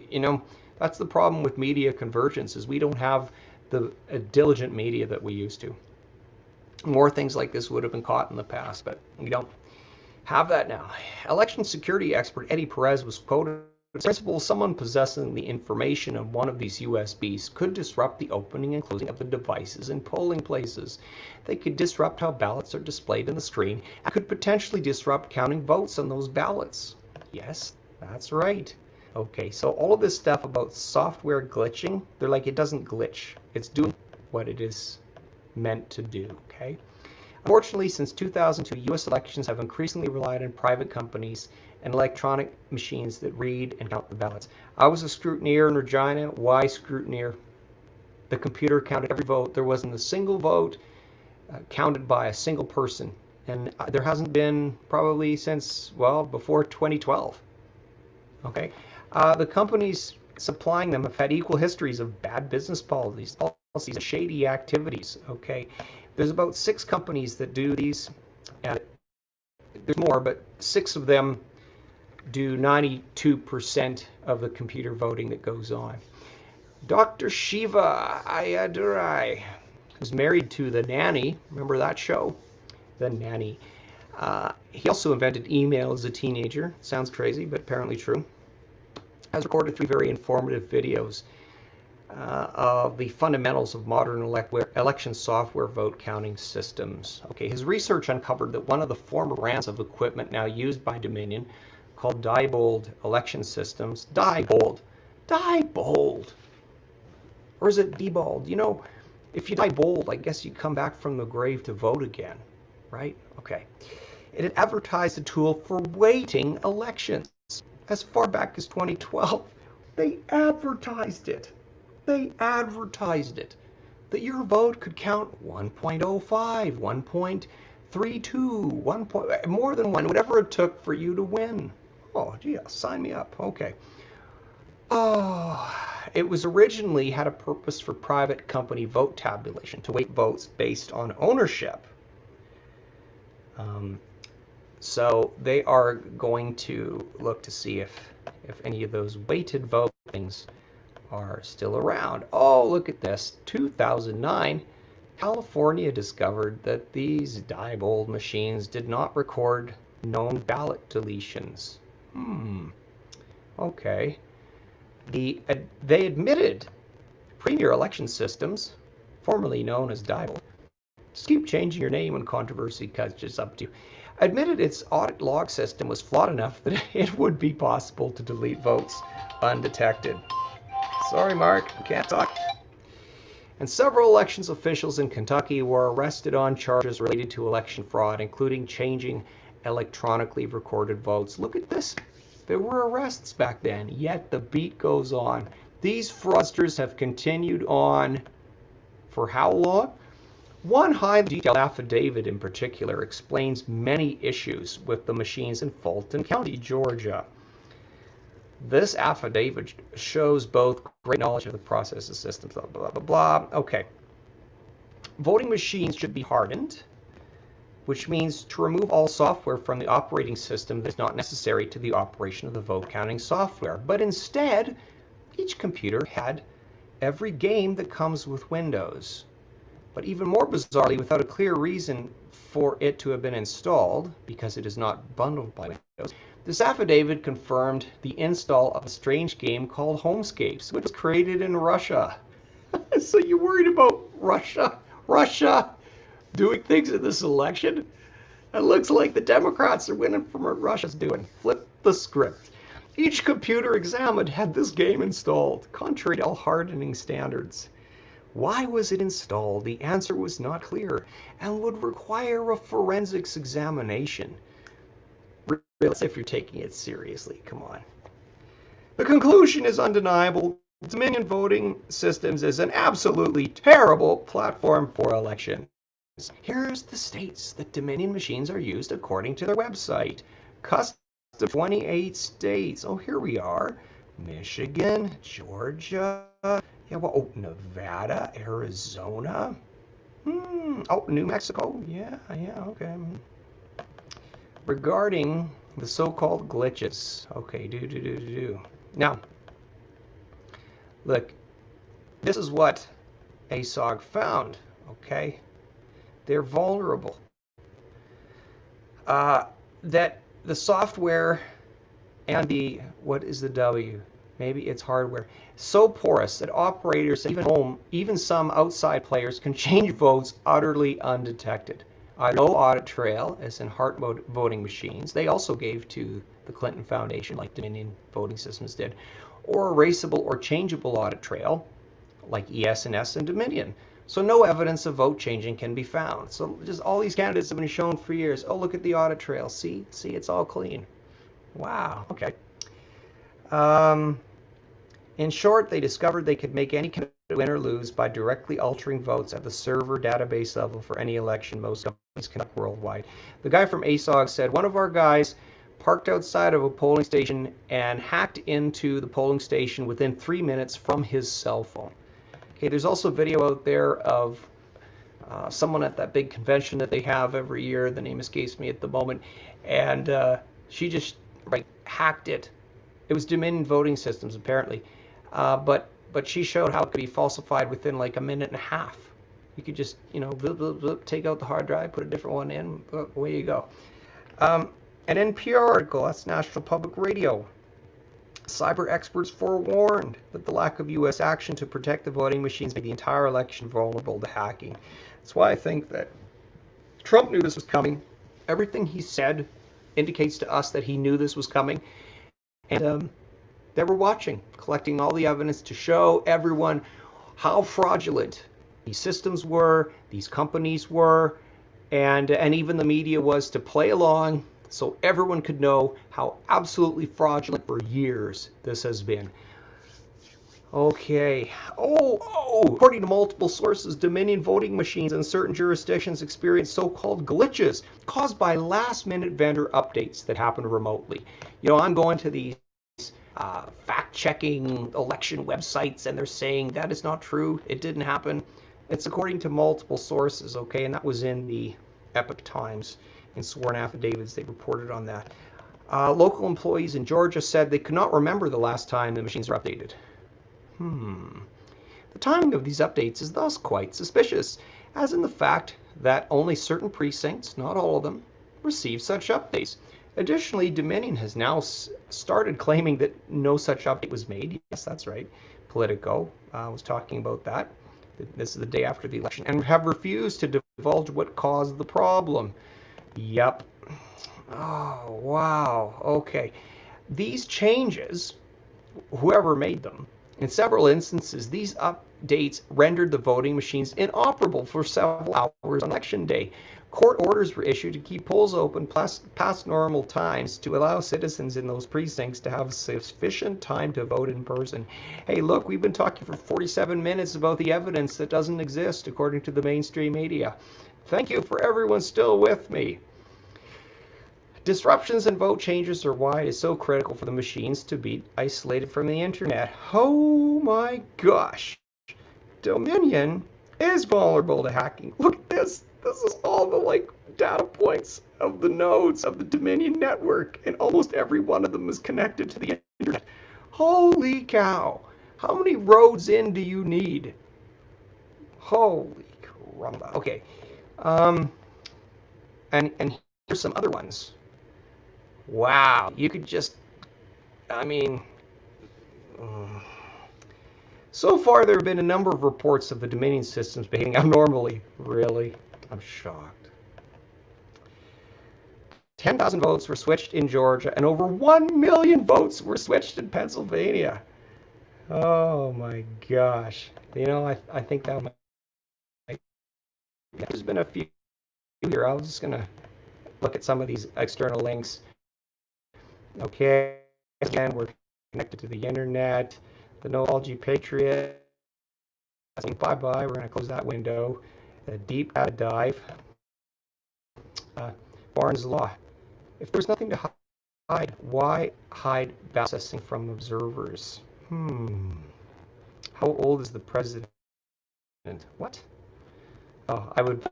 A: you know, that's the problem with media convergence, is we don't have the diligent media that we used to. More things like this would have been caught in the past, but we don't have that now. Election security expert Eddie Perez was quoted its principle, someone possessing the information on one of these USBs could disrupt the opening and closing of the devices in polling places. They could disrupt how ballots are displayed on the screen and could potentially disrupt counting votes on those ballots. Yes, that's right. Okay, so all of this stuff about software glitching, they're like, it doesn't glitch. It's doing what it is meant to do, okay? Unfortunately, since 2002, U.S. elections have increasingly relied on private companies and electronic machines that read and count the ballots. I was a scrutineer in Regina. Why scrutineer? The computer counted every vote. There wasn't a single vote counted by a single person. And there hasn't been probably since, well, before 2012. Okay? The companies supplying them have had equal histories of bad business policies, and shady activities. Okay? There's about 6 companies that do these. There's more, but 6 of them do 92% of the computer voting that goes on. Dr. Shiva Ayadurai, who's married to the nanny, remember that show? The Nanny. He also invented email as a teenager. Sounds crazy, but apparently true. Has recorded 3 very informative videos of the fundamentals of modern election software vote counting systems. Okay, his research uncovered that one of the former brands of equipment now used by Dominion, called Diebold Election Systems, Diebold, or is it Diebold? You know, if you die bold, I guess you come back from the grave to vote again, right? Okay. It had advertised a tool for weighting elections as far back as 2012. They advertised it. That your vote could count 1.05, 1.32, more than 1, whatever it took for you to win. Oh, gee, sign me up. Okay. Oh, it was originally had a purpose for private company vote tabulation, to weight votes based on ownership. So they are going to look to see if any of those weighted votings are still around. Oh, look at this. 2009, California discovered that these Diebold machines did not record known ballot deletions. Okay. They admitted Premier Election Systems, formerly known as Diebold, just keep changing your name when controversy catches up to you, admitted its audit log system was flawed enough that it would be possible to delete votes undetected. Sorry, Mark, I can't talk. And several elections officials in Kentucky were arrested on charges related to election fraud, including changing electronically recorded votes. Look at this. There were arrests back then, yet the beat goes on. These fraudsters have continued on for how long? One highly detailed affidavit in particular explains many issues with the machines in Fulton County, Georgia. This affidavit shows both great knowledge of the processes, systems, blah, blah, blah, blah. Okay. Voting machines should be hardened, which means to remove all software from the operating system that is not necessary to the operation of the vote counting software. But instead, each computer had every game that comes with Windows. But even more bizarrely, without a clear reason for it to have been installed, because it is not bundled by Windows, this affidavit confirmed the install of a strange game called Homescapes, which was created in Russia. So you're worried about Russia doing things in this election? It looks like the Democrats are winning from what Russia's doing. Flip the script. Each computer examined had this game installed, contrary to all hardening standards. Why was it installed? The answer was not clear and would require a forensics examination. Really, if you're taking it seriously, come on. The conclusion is undeniable. Dominion Voting Systems is an absolutely terrible platform for elections. Here's the states that Dominion machines are used according to their website. Custom 28 states. Oh, here we are. Michigan, Georgia, Nevada, Arizona. Oh, New Mexico. Yeah, okay. Regarding the so-called glitches. Okay, do. Now, look, this is what ASOG found, okay? They're vulnerable. That the software And what is the W? Maybe it's hardware. So porous that operators, even some outside players, can change votes utterly undetected. No audit trail, as in Hart voting machines, they also gave to the Clinton Foundation, like Dominion Voting Systems did, or erasable or changeable audit trail, like ES&S and Dominion. So no evidence of vote changing can be found. So just all these candidates have been shown for years. Oh, look at the audit trail. See, it's all clean. Wow. Okay. In short, they discovered they could make any candidate win or lose by directly altering votes at the server database level for any election most companies conduct worldwide. The guy from ASOG said, one of our guys parked outside of a polling station and hacked into the polling station within 3 minutes from his cell phone. Okay, there's also video out there of someone at that big convention that they have every year. The name escapes me at the moment. And she just hacked it. It was Dominion Voting Systems, apparently. But she showed how it could be falsified within like a minute and a half. You could just, take out the hard drive, put a different one in, away you go. An NPR article, that's National Public Radio. Cyber experts forewarned that the lack of U.S. action to protect the voting machines made the entire election vulnerable to hacking. That's why I think that Trump knew this was coming. Everything he said indicates to us that he knew this was coming. And they were watching, collecting all the evidence to show everyone how fraudulent these systems were, these companies were, and even the media was, to play along so everyone could know how absolutely fraudulent for years this has been. Okay. According to multiple sources, Dominion voting machines in certain jurisdictions experience so-called glitches caused by last-minute vendor updates that happen remotely. I'm going to these fact-checking election websites, and they're saying that is not true. It didn't happen. It's according to multiple sources, okay? And that was in the Epoch Times. In sworn affidavits, they reported on that. Local employees in Georgia said they could not remember the last time the machines were updated. The timing of these updates is thus quite suspicious, as in the fact that only certain precincts, not all of them, receive such updates. Additionally, Dominion has now started claiming that no such update was made. Yes, that's right. Politico was talking about that. This is the day after the election, and have refused to divulge what caused the problem. Yep. Oh, wow. Okay. These changes, whoever made them, in several instances, these updates rendered the voting machines inoperable for several hours on election day. Court orders were issued to keep polls open past normal times to allow citizens in those precincts to have sufficient time to vote in person. Hey, look, we've been talking for 47 minutes about the evidence that doesn't exist according to the mainstream media. Thank you for everyone still with me. Disruptions and vote changes are why it is so critical for the machines to be isolated from the internet. Oh my gosh. Dominion is vulnerable to hacking. Look at this. This is all the data points of the nodes of the Dominion network, and almost every one of them is connected to the internet. Holy cow. How many roads in do you need? Holy caramba. Okay. And here's some other ones. Wow, you could just, so far there have been a number of reports of the Dominion systems behaving abnormally. Really? I'm shocked. 10,000 votes were switched in Georgia, and over 1 million votes were switched in Pennsylvania. Oh my gosh. I think that might, there's been a few here. I was just going to look at some of these external links. Okay, again, we're connected to the internet. The Knowledge Patriot. Bye-bye. We're going to close that window. A deep data dive. Barnes Law. If there's nothing to hide, why hide processing from observers? How old is the president? What? Oh, I would play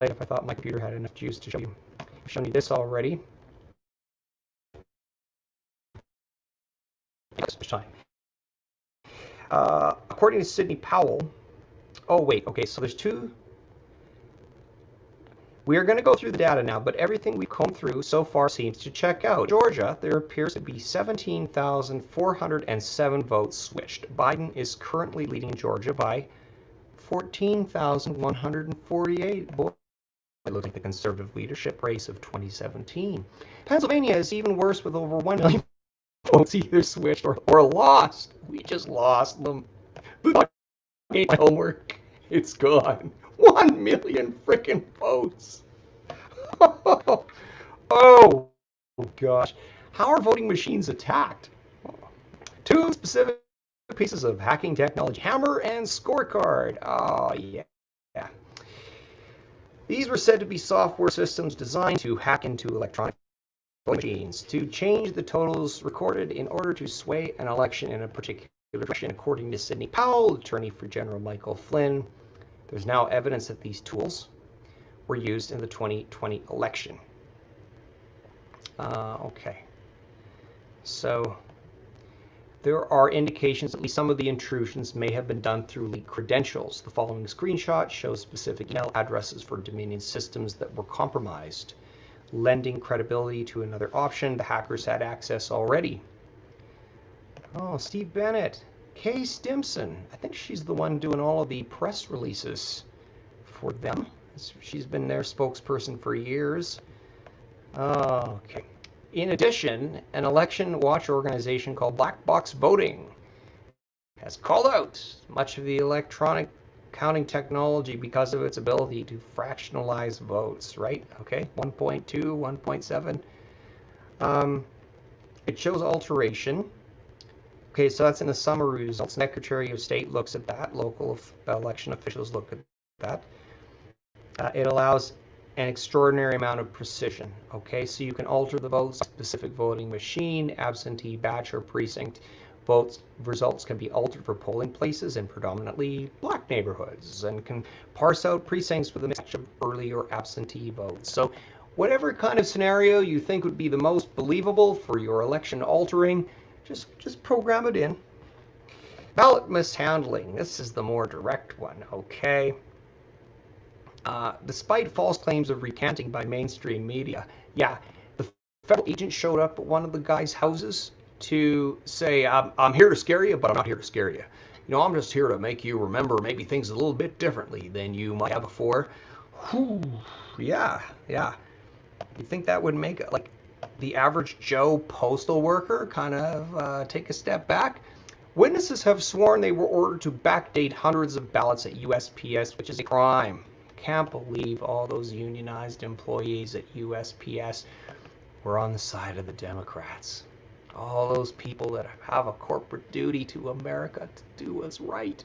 A: if I thought my computer had enough juice to show you. I've shown you this already. Time. According to Sidney Powell, so there's two. We are going to go through the data now, but everything we've combed through so far seems to check out. Georgia, there appears to be 17,407 votes switched. Biden is currently leading Georgia by 14,148. Boy, it looks like the conservative leadership race of 2017. Pennsylvania is even worse with over 1 million votes either switched or lost. We just lost them. I made my homework. It's gone. 1 million freaking votes. Oh gosh. How are voting machines attacked? Two specific pieces of hacking technology, hammer and scorecard. Oh yeah. These were said to be software systems designed to hack into electronic voting machines to change the totals recorded in order to sway an election in a particular direction, according to Sidney Powell, attorney for General Michael Flynn. There's now evidence that these tools were used in the 2020 election. Okay. So there are indications that at least some of the intrusions may have been done through leaked credentials. The following screenshot shows specific email addresses for Dominion systems that were compromised. Lending credibility to another option, the hackers had access already. Oh, Steve Bennett. Kay Stimson. I think she's the one doing all of the press releases for them. She's been their spokesperson for years. Okay. In addition, an election watch organization called Black Box Voting has called out much of the electronic counting technology because of its ability to fractionalize votes, right? Okay, 1.2, 1.7. It shows alteration. Okay, so that's in the summary results. Secretary of State looks at that. Local election officials look at that. It allows an extraordinary amount of precision. Okay, so you can alter the votes, specific voting machine, absentee, batch, or precinct. Votes results can be altered for polling places in predominantly black neighborhoods and can parse out precincts with a mix of early or absentee votes. So whatever kind of scenario you think would be the most believable for your election altering, just program it in. Ballot mishandling. This is the more direct one, okay? Despite false claims of recanting by mainstream media, yeah, the federal agent showed up at one of the guy's houses to say, I'm here to scare you, but I'm not here to scare you. You know, I'm just here to make you remember maybe things a little bit differently than you might have before. Whew, yeah. You think that would make like the average Joe postal worker kind of take a step back? Witnesses have sworn they were ordered to backdate hundreds of ballots at USPS, which is a crime. Can't believe all those unionized employees at USPS were on the side of the Democrats. All those people that have a corporate duty to America to do what's right.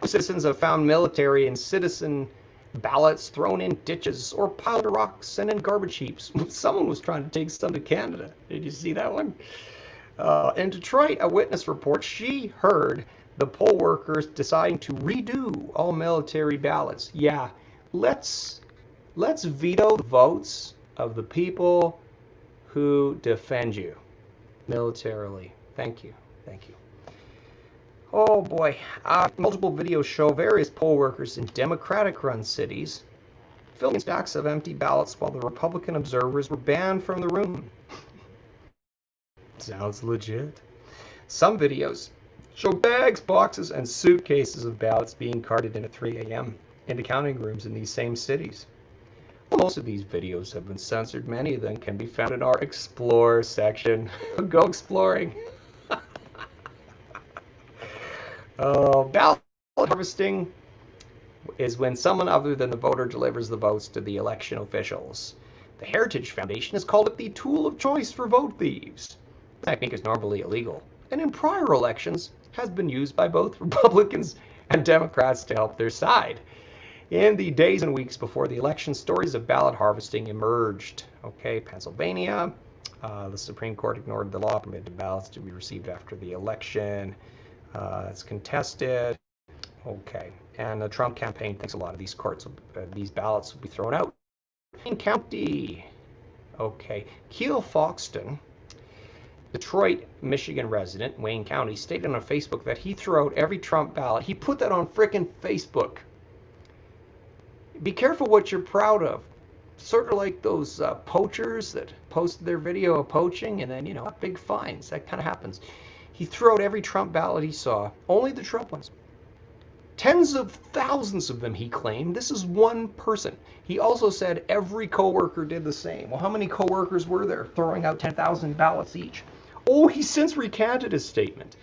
A: Citizens have found military and citizen ballots thrown in ditches or piled rocks and in garbage heaps. Someone was trying to take some to Canada. Did you see that one? In Detroit, a witness reports she heard the poll workers deciding to redo all military ballots. Yeah, let's veto the votes of the people who defend you militarily. Thank you. Oh boy. Multiple videos show various poll workers in Democratic-run cities filling stacks of empty ballots while the Republican observers were banned from the room. Sounds legit. Some videos show bags, boxes, and suitcases of ballots being carted in at 3 a.m. into counting rooms in these same cities. Well, most of these videos have been censored. Many of them can be found in our Explore section. Go exploring. Ballot harvesting is when someone other than the voter delivers the votes to the election officials. The Heritage Foundation has called it the tool of choice for vote thieves. The technique is normally illegal, and in prior elections has been used by both Republicans and Democrats to help their side. In the days and weeks before the election, stories of ballot harvesting emerged. Okay, Pennsylvania, the Supreme Court ignored the law permitted ballots to be received after the election. It's contested. Okay, and the Trump campaign thinks a lot of these these ballots will be thrown out. In County, okay, Keel Foxton, Detroit, Michigan resident, Wayne County, stated on Facebook that he threw out every Trump ballot. He put that on frickin' Facebook. Be careful what you're proud of. Sort of like those poachers that posted their video of poaching and then, big fines. That kind of happens. He threw out every Trump ballot he saw, only the Trump ones. Tens of thousands of them, he claimed. This is one person. He also said every coworker did the same. Well, how many coworkers were there throwing out 10,000 ballots each? Oh, he's since recanted his statement.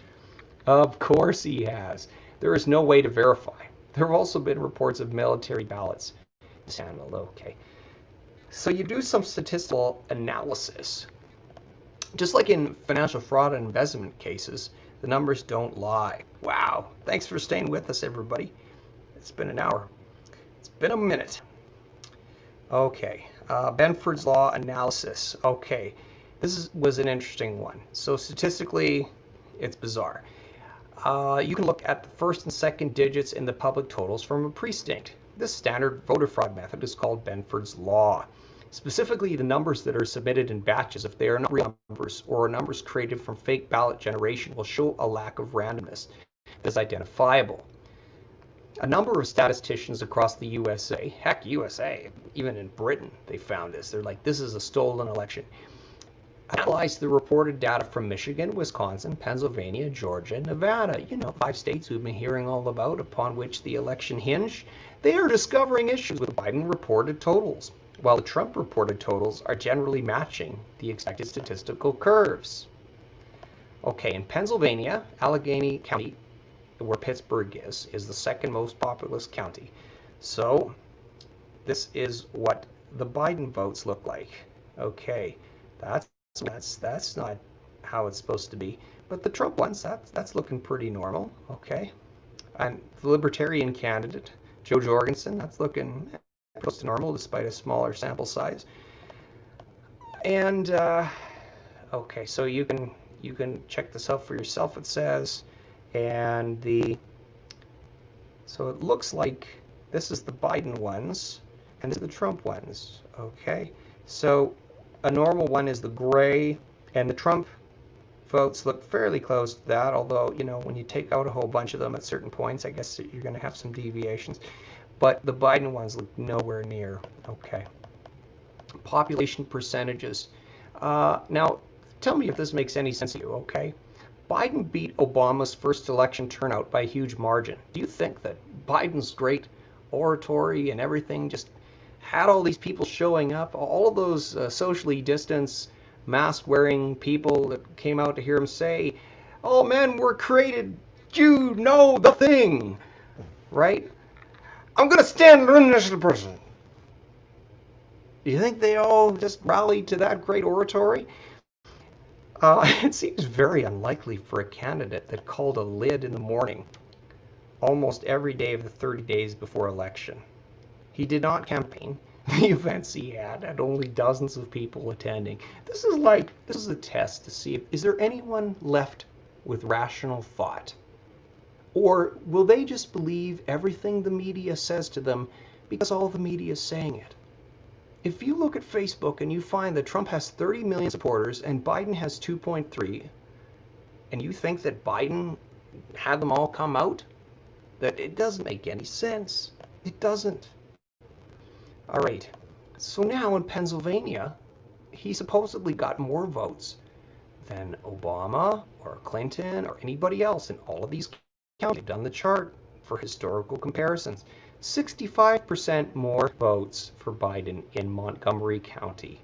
A: Of course he has. There is no way to verify. There have also been reports of military ballots. Okay. So you do some statistical analysis. Just like in financial fraud and investment cases, the numbers don't lie. Wow. Thanks for staying with us, everybody. It's been an hour. It's been a minute. Okay. Benford's Law analysis. Okay. This was an interesting one. So statistically, it's bizarre. You can look at the first and second digits in the public totals from a precinct. This standard voter fraud method is called Benford's Law. Specifically, the numbers that are submitted in batches, if they are not real numbers or numbers created from fake ballot generation, will show a lack of randomness that is identifiable. A number of statisticians across the USA, heck, USA, even in Britain, they found this. They're like, this is a stolen election. Analyzed the reported data from Michigan, Wisconsin, Pennsylvania, Georgia, Nevada. 5 states we've been hearing all about, upon which the election hinged. They are discovering issues with Biden reported totals, while the Trump reported totals are generally matching the expected statistical curves. Okay, in Pennsylvania, Allegheny County, where Pittsburgh is the second most populous county. So this is what the Biden votes look like. Okay, that's not how it's supposed to be. But the Trump ones, that's looking pretty normal. Okay, and the Libertarian candidate, Joe Jorgensen, that's looking close to normal despite a smaller sample size. And okay, so you can check this out for yourself, it says. And so it looks like this is the Biden ones and this is the Trump ones. Okay, so a normal one is the gray, and the Trump votes look fairly close to that, although when you take out a whole bunch of them at certain points, I guess you're going to have some deviations. But the Biden ones look nowhere near. Okay. Population percentages. Now, tell me if this makes any sense to you, okay? Biden beat Obama's first election turnout by a huge margin. Do you think that Biden's great oratory and everything just had all these people showing up, all of those socially distanced, mask-wearing people that came out to hear him say, "All men were created, you know the thing," right? "I'm going to stand for this person." Do you think they all just rallied to that great oratory? It seems very unlikely for a candidate that called a lid in the morning almost every day of the 30 days before election. He did not campaign. The events he had only dozens of people attending. This is a test to see is there anyone left with rational thought? Or will they just believe everything the media says to them because all the media is saying it? If you look at Facebook and you find that Trump has 30 million supporters and Biden has 2.3, and you think that Biden had them all come out, that it doesn't make any sense. It doesn't. All right. So now in Pennsylvania, he supposedly got more votes than Obama or Clinton or anybody else in all of these counties. They've done the chart for historical comparisons. 65% more votes for Biden in Montgomery County.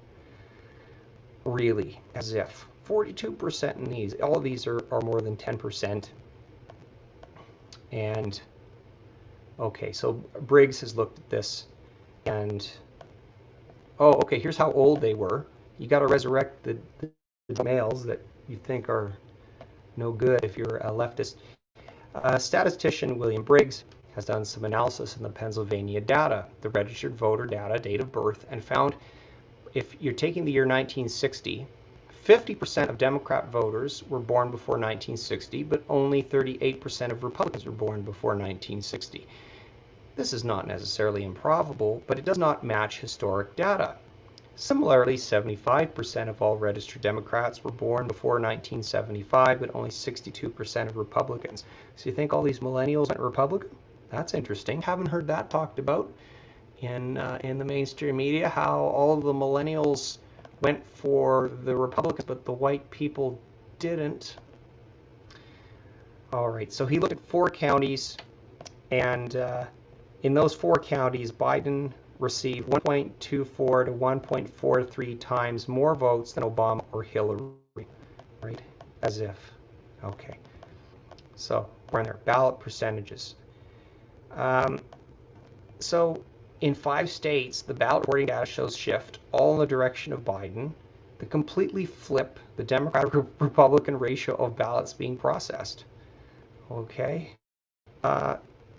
A: Really, as if. 42% in these. All of these are more than 10%. And, okay, so Briggs has looked at this. And, oh, okay, here's how old they were. You got to resurrect the males that you think are no good if you're a leftist. Statistician William Briggs has done some analysis in the Pennsylvania data, the registered voter data, date of birth, and found if you're taking the year 1960, 50% of Democrat voters were born before 1960, but only 38% of Republicans were born before 1960. This is not necessarily improbable, but it does not match historic data. Similarly, 75% of all registered Democrats were born before 1975, but only 62% of Republicans. So you think all these millennials went Republican? That's interesting. Haven't heard that talked about. in the mainstream media, how all of the millennials went for the Republicans, but the white people didn't. All right, so he looked at 4 counties, and in those 4 counties, Biden received 1.24 to 1.43 times more votes than Obama or Hillary, right? As if. Okay. So we're in there. Ballot percentages. So in 5 states, the ballot reporting data shows shift all in the direction of Biden, to completely flip the Democratic-Republican ratio of ballots being processed. Okay.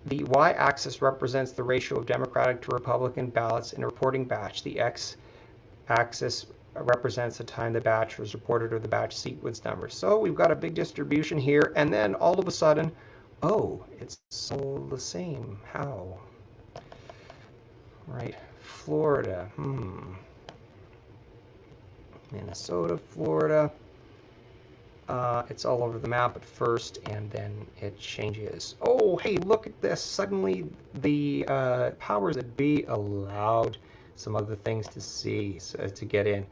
A: The y-axis represents the ratio of Democratic to Republican ballots in a reporting batch. The x-axis represents the time the batch was reported or the batch sequence number. So we've got a big distribution here, and then all of a sudden, oh, it's all the same. How? Right, Florida. Minnesota, Florida. It's all over the map at first, and then it changes. Oh, hey, look at this. Suddenly, the powers that be allowed some other things to see, to get in.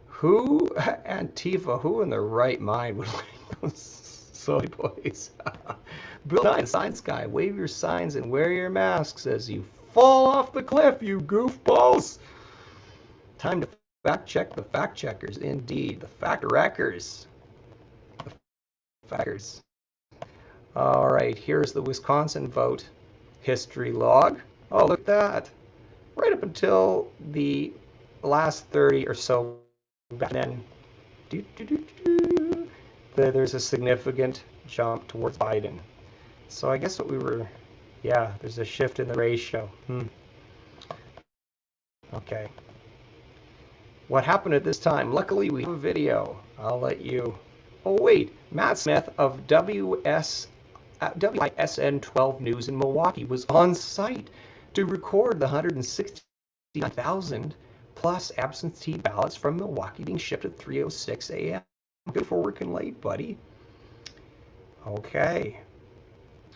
A: Who, Antifa, who in their right mind would like those soy boys? Bill Nye, the science guy, wave your signs and wear your masks as you fall off the cliff, you goofballs. Time to fact check the fact checkers, indeed, the fact wreckers. Factors. All right, here's the Wisconsin vote history log. Oh, look at that. Right up until the last 30 or so, back then, there's a significant jump towards Biden. So I guess what we were, yeah, there's a shift in the ratio. Okay. What happened at this time? Luckily, we have a video. I'll let you. Oh, wait. Matt Smith of WISN 12 News in Milwaukee was on site to record the 169,000 plus absentee ballots from Milwaukee being shipped at 3:06 a.m. Good for working late, buddy. Okay.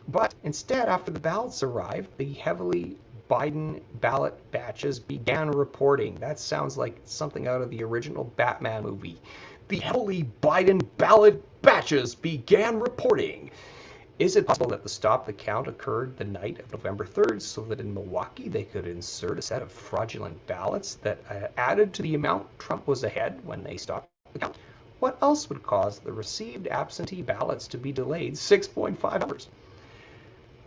A: But instead, after the ballots arrived, the heavily Biden ballot batches began reporting. That sounds like something out of the original Batman movie. The heavily Biden ballot batches began reporting. Is it possible that the stop the count occurred the night of November 3rd so that in Milwaukee they could insert a set of fraudulent ballots that added to the amount Trump was ahead when they stopped the count? What else would cause the received absentee ballots to be delayed 6.5 hours?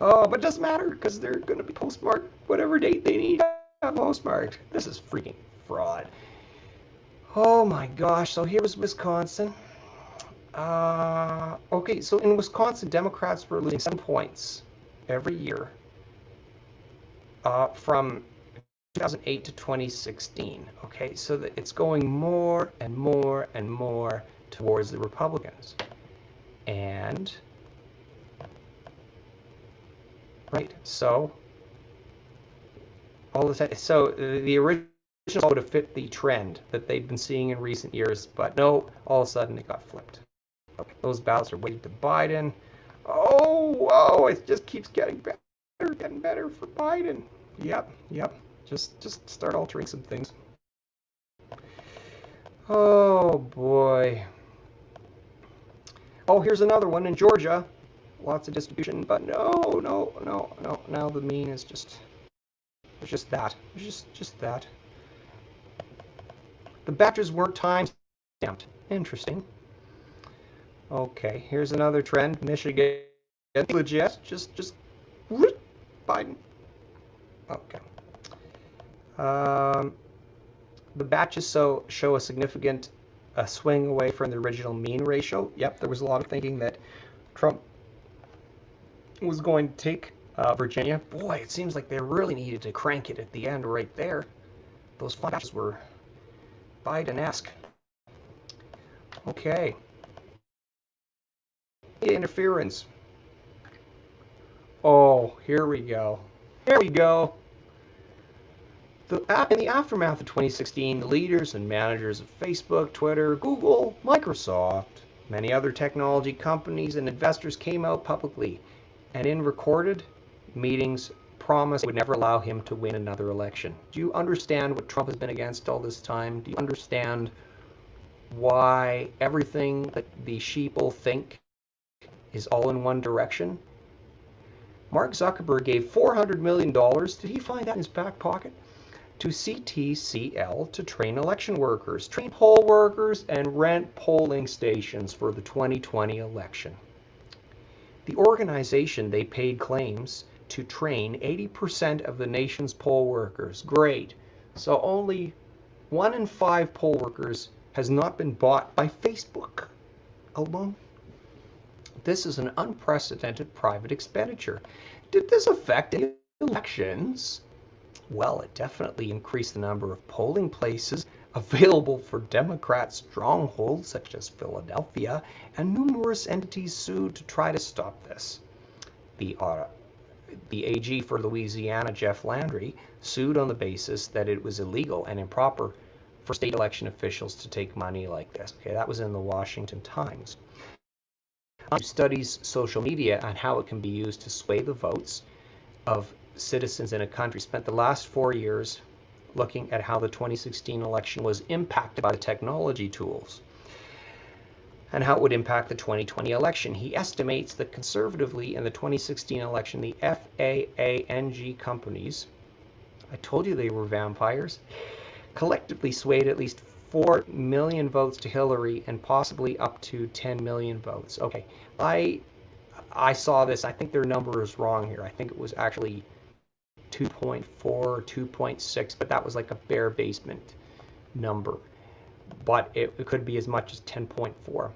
A: Oh, but it doesn't matter because they're going to be postmarked whatever date they need to have postmarked. This is freaking fraud. Oh my gosh, so here's Wisconsin. Okay, so in Wisconsin, Democrats were losing 7 points every year from 2008 to 2016. Okay, so that it's going more and more and more towards the Republicans. And, right, so, all the time, so the original would have fit the trend that they've been seeing in recent years, but no, all of a sudden it got flipped. Okay, those ballots are weighted to Biden. Oh, it just keeps getting better for Biden. Yep. Just start altering some things. Oh boy. Oh, here's another one in Georgia. Lots of distribution, but no. Now the mean is just that. Just that. The batches weren't time stamped. Interesting. Okay, here's another trend. Michigan, legit. Just Biden. Okay. The batches show a significant swing away from the original mean ratio. Yep, there was a lot of thinking that Trump was going to take Virginia. Boy, it seems like they really needed to crank it at the end right there. Those batches were Biden-esque. Okay. Interference. Oh, here we go. In the aftermath of 2016, the leaders and managers of Facebook, Twitter, Google, Microsoft, many other technology companies and investors came out publicly and in recorded meetings promised they would never allow him to win another election. Do you understand what Trump has been against all this time? Do you understand why everything that the sheeple think is all in one direction? Mark Zuckerberg gave $400 million, did he find that in his back pocket, to CTCL to train election workers, train poll workers, and rent polling stations for the 2020 election. The organization they paid claims to train 80% of the nation's poll workers. Great. So only 1 in 5 poll workers has not been bought by Facebook alone. This is an unprecedented private expenditure. Did this affect the elections? Well, it definitely increased the number of polling places available for Democrat strongholds such as Philadelphia, and numerous entities sued to try to stop this. The AG for Louisiana, Jeff Landry, sued on the basis that it was illegal and improper for state election officials to take money like this. Okay, that was in the Washington Times. Studies social media and how it can be used to sway the votes of citizens in a country, spent the last 4 years looking at how the 2016 election was impacted by the technology tools and how it would impact the 2020 election. He estimates that conservatively in the 2016 election, the FAANG companies, I told you they were vampires, collectively swayed at least 4 million votes to Hillary and possibly up to 10 million votes. Okay, I saw this. I think their number is wrong here. I think it was actually 2.4 or 2.6, but that was like a bare basement number. But it could be as much as 10.4.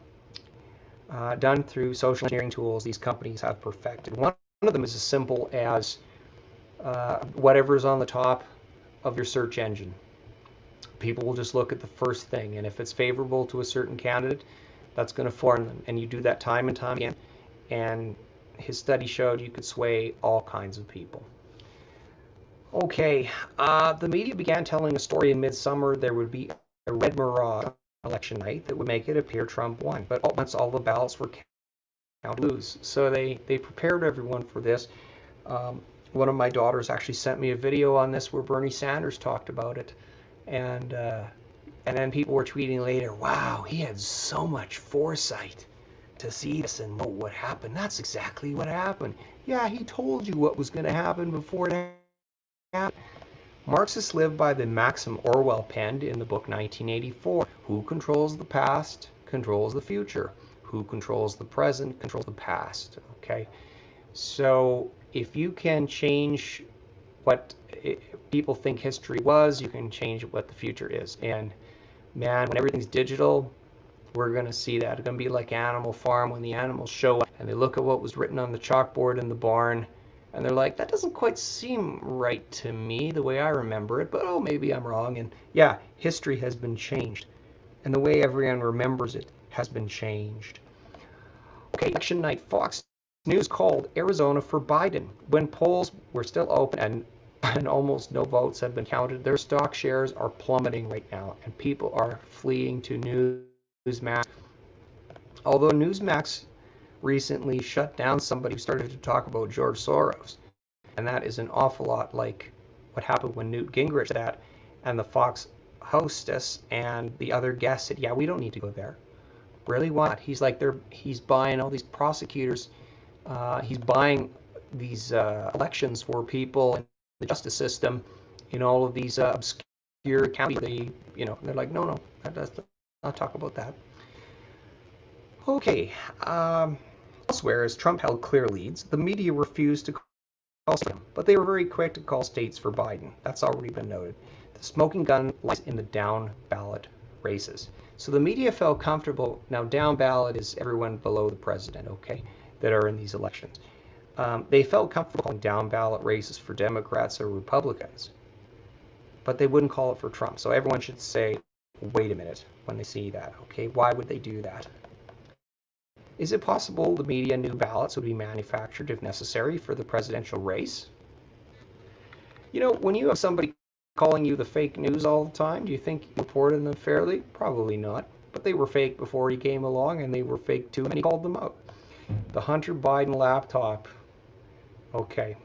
A: Done through social engineering tools these companies have perfected. One of them is as simple as whatever's on the top of your search engine. People will just look at the first thing, and if it's favorable to a certain candidate, that's going to form them. And you do that time and time again. And his study showed you could sway all kinds of people. Okay, the media began telling a story in midsummer there would be a red mirage election night that would make it appear Trump won. But once all the ballots were counted, lose. So they prepared everyone for this. One of my daughters actually sent me a video on this where Bernie Sanders talked about it. And then people were tweeting later, wow, he had so much foresight to see this and know what happened. That's exactly what happened. Yeah, he told you what was going to happen before it happened. Marxists live by the maxim Orwell penned in the book 1984. Who controls the past controls the future. Who controls the present controls the past. Okay, so if you can change what people think history was, you can change what the future is. And man, when everything's digital, we're going to see that. It's going to be like Animal Farm when the animals show up and they look at what was written on the chalkboard in the barn and they're like, that doesn't quite seem right to me the way I remember it, but oh, maybe I'm wrong. And yeah, history has been changed and the way everyone remembers it has been changed. Okay, election night, Fox News called Arizona for Biden. When polls were still open and almost no votes have been counted, their stock shares are plummeting right now and people are fleeing to Newsmax. Although Newsmax recently shut down somebody who started to talk about George Soros, and that is an awful lot like what happened when Newt Gingrich did that, and the Fox hostess and the other guests said, yeah, we don't need to go there. Really? Why not? He's like, he's buying all these prosecutors, he's buying these elections for people in the justice system in all of these obscure counties. They're like, no, that's not talk about that. Okay, elsewhere, as Trump held clear leads, the media refused to call him, but they were very quick to call states for Biden. That's already been noted. The smoking gun lies in the down ballot races. So the media felt comfortable. Now, down ballot is everyone below the president, okay, that are in these elections. They felt comfortable calling down ballot races for Democrats or Republicans, but they wouldn't call it for Trump. So everyone should say, wait a minute, when they see that, okay? Why would they do that? Is it possible the media knew ballots would be manufactured if necessary for the presidential race? When you have somebody calling you the fake news all the time, do you think you reported them fairly? Probably not. But they were fake before he came along, and they were fake too, and he called them out. The Hunter Biden laptop. Okay.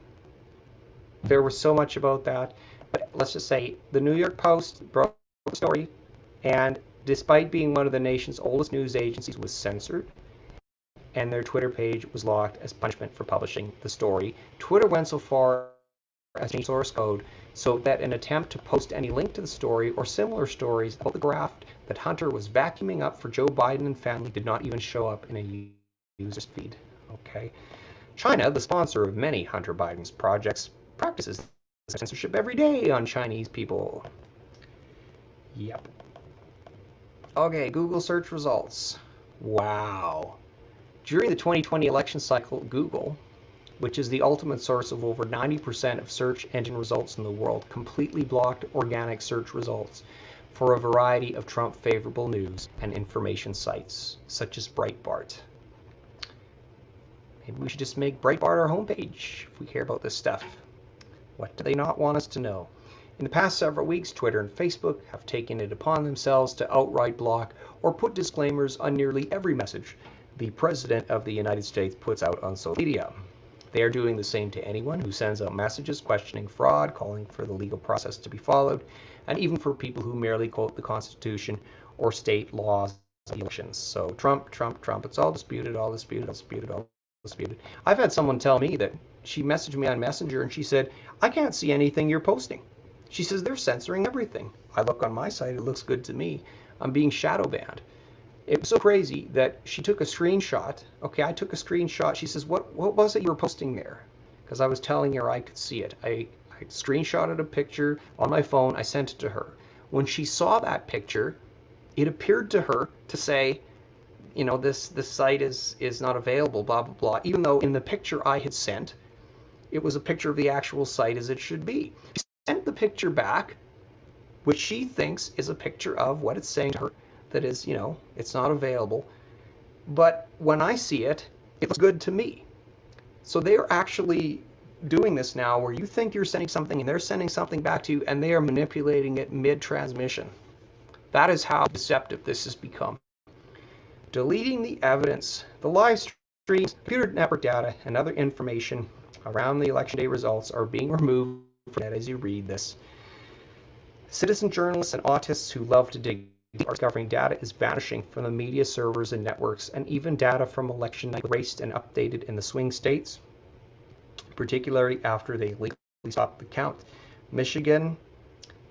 A: There was so much about that. But let's just say the New York Post broke the story, and despite being one of the nation's oldest news agencies, was censored, and their Twitter page was locked as punishment for publishing the story. Twitter went so far as to change source code so that an attempt to post any link to the story or similar stories about the graft that Hunter was vacuuming up for Joe Biden and family did not even show up in a user's feed. Okay. China, the sponsor of many Hunter Biden's projects, practices censorship every day on Chinese people. Yep. Okay, Google search results. Wow. During the 2020 election cycle, Google, which is the ultimate source of over 90% of search engine results in the world, completely blocked organic search results for a variety of Trump-favorable news and information sites, such as Breitbart. Maybe we should just make Breitbart our homepage if we care about this stuff. What do they not want us to know? In the past several weeks, Twitter and Facebook have taken it upon themselves to outright block or put disclaimers on nearly every message the President of the United States puts out on social media. They are doing the same to anyone who sends out messages questioning fraud, calling for the legal process to be followed, and even for people who merely quote the Constitution or state laws of elections. So Trump, it's all disputed, all disputed, all disputed, all disputed. I've had someone tell me that she messaged me on Messenger and she said, I can't see anything you're posting. She says they're censoring everything. I look on my site, it looks good to me. I'm being shadow banned. It was so crazy that she took a screenshot. Okay, I took a screenshot. She says, what was it you were posting there? Because I was telling her I could see it. I screenshotted a picture on my phone. I sent it to her. When she saw that picture, it appeared to her to say, you know, this site is not available, blah, blah, blah. Even though in the picture I had sent, it was a picture of the actual site as it should be. She sent the picture back, which she thinks is a picture of what it's saying to her. That is, you know, it's not available. But when I see it, it looks good to me. So they are actually doing this now where you think you're sending something and they're sending something back to you and they are manipulating it mid-transmission. That is how deceptive this has become. Deleting the evidence, the live streams, computer network data, and other information around the election day results are being removed from it as you read this. Citizen journalists and autists who love to dig are discovering data is vanishing from the media servers and networks, and even data from election night erased and updated in the swing states, particularly after they legally stopped the count. Michigan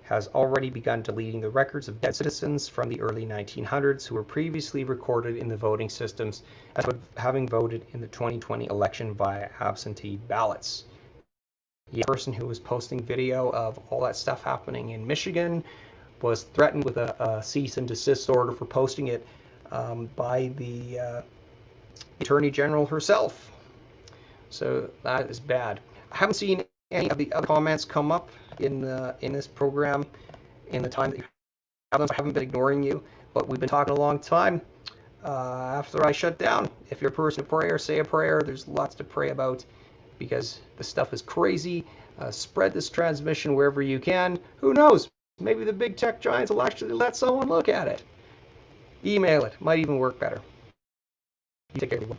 A: has already begun deleting the records of dead citizens from the early 1900s who were previously recorded in the voting systems as having voted in the 2020 election via absentee ballots. The person who was posting video of all that stuff happening in Michigan was threatened with a cease and desist order for posting it by the Attorney General herself. So that is bad. I haven't seen any of the other comments come up in this program in the time that you have them. I haven't been ignoring you, but we've been talking a long time. After I shut down, if you're a person of prayer, say a prayer. There's lots to pray about because the stuff is crazy. Spread this transmission wherever you can. Who knows? Maybe the big tech giants will actually let someone look at it. Email it. Might even work better. Take care, everyone.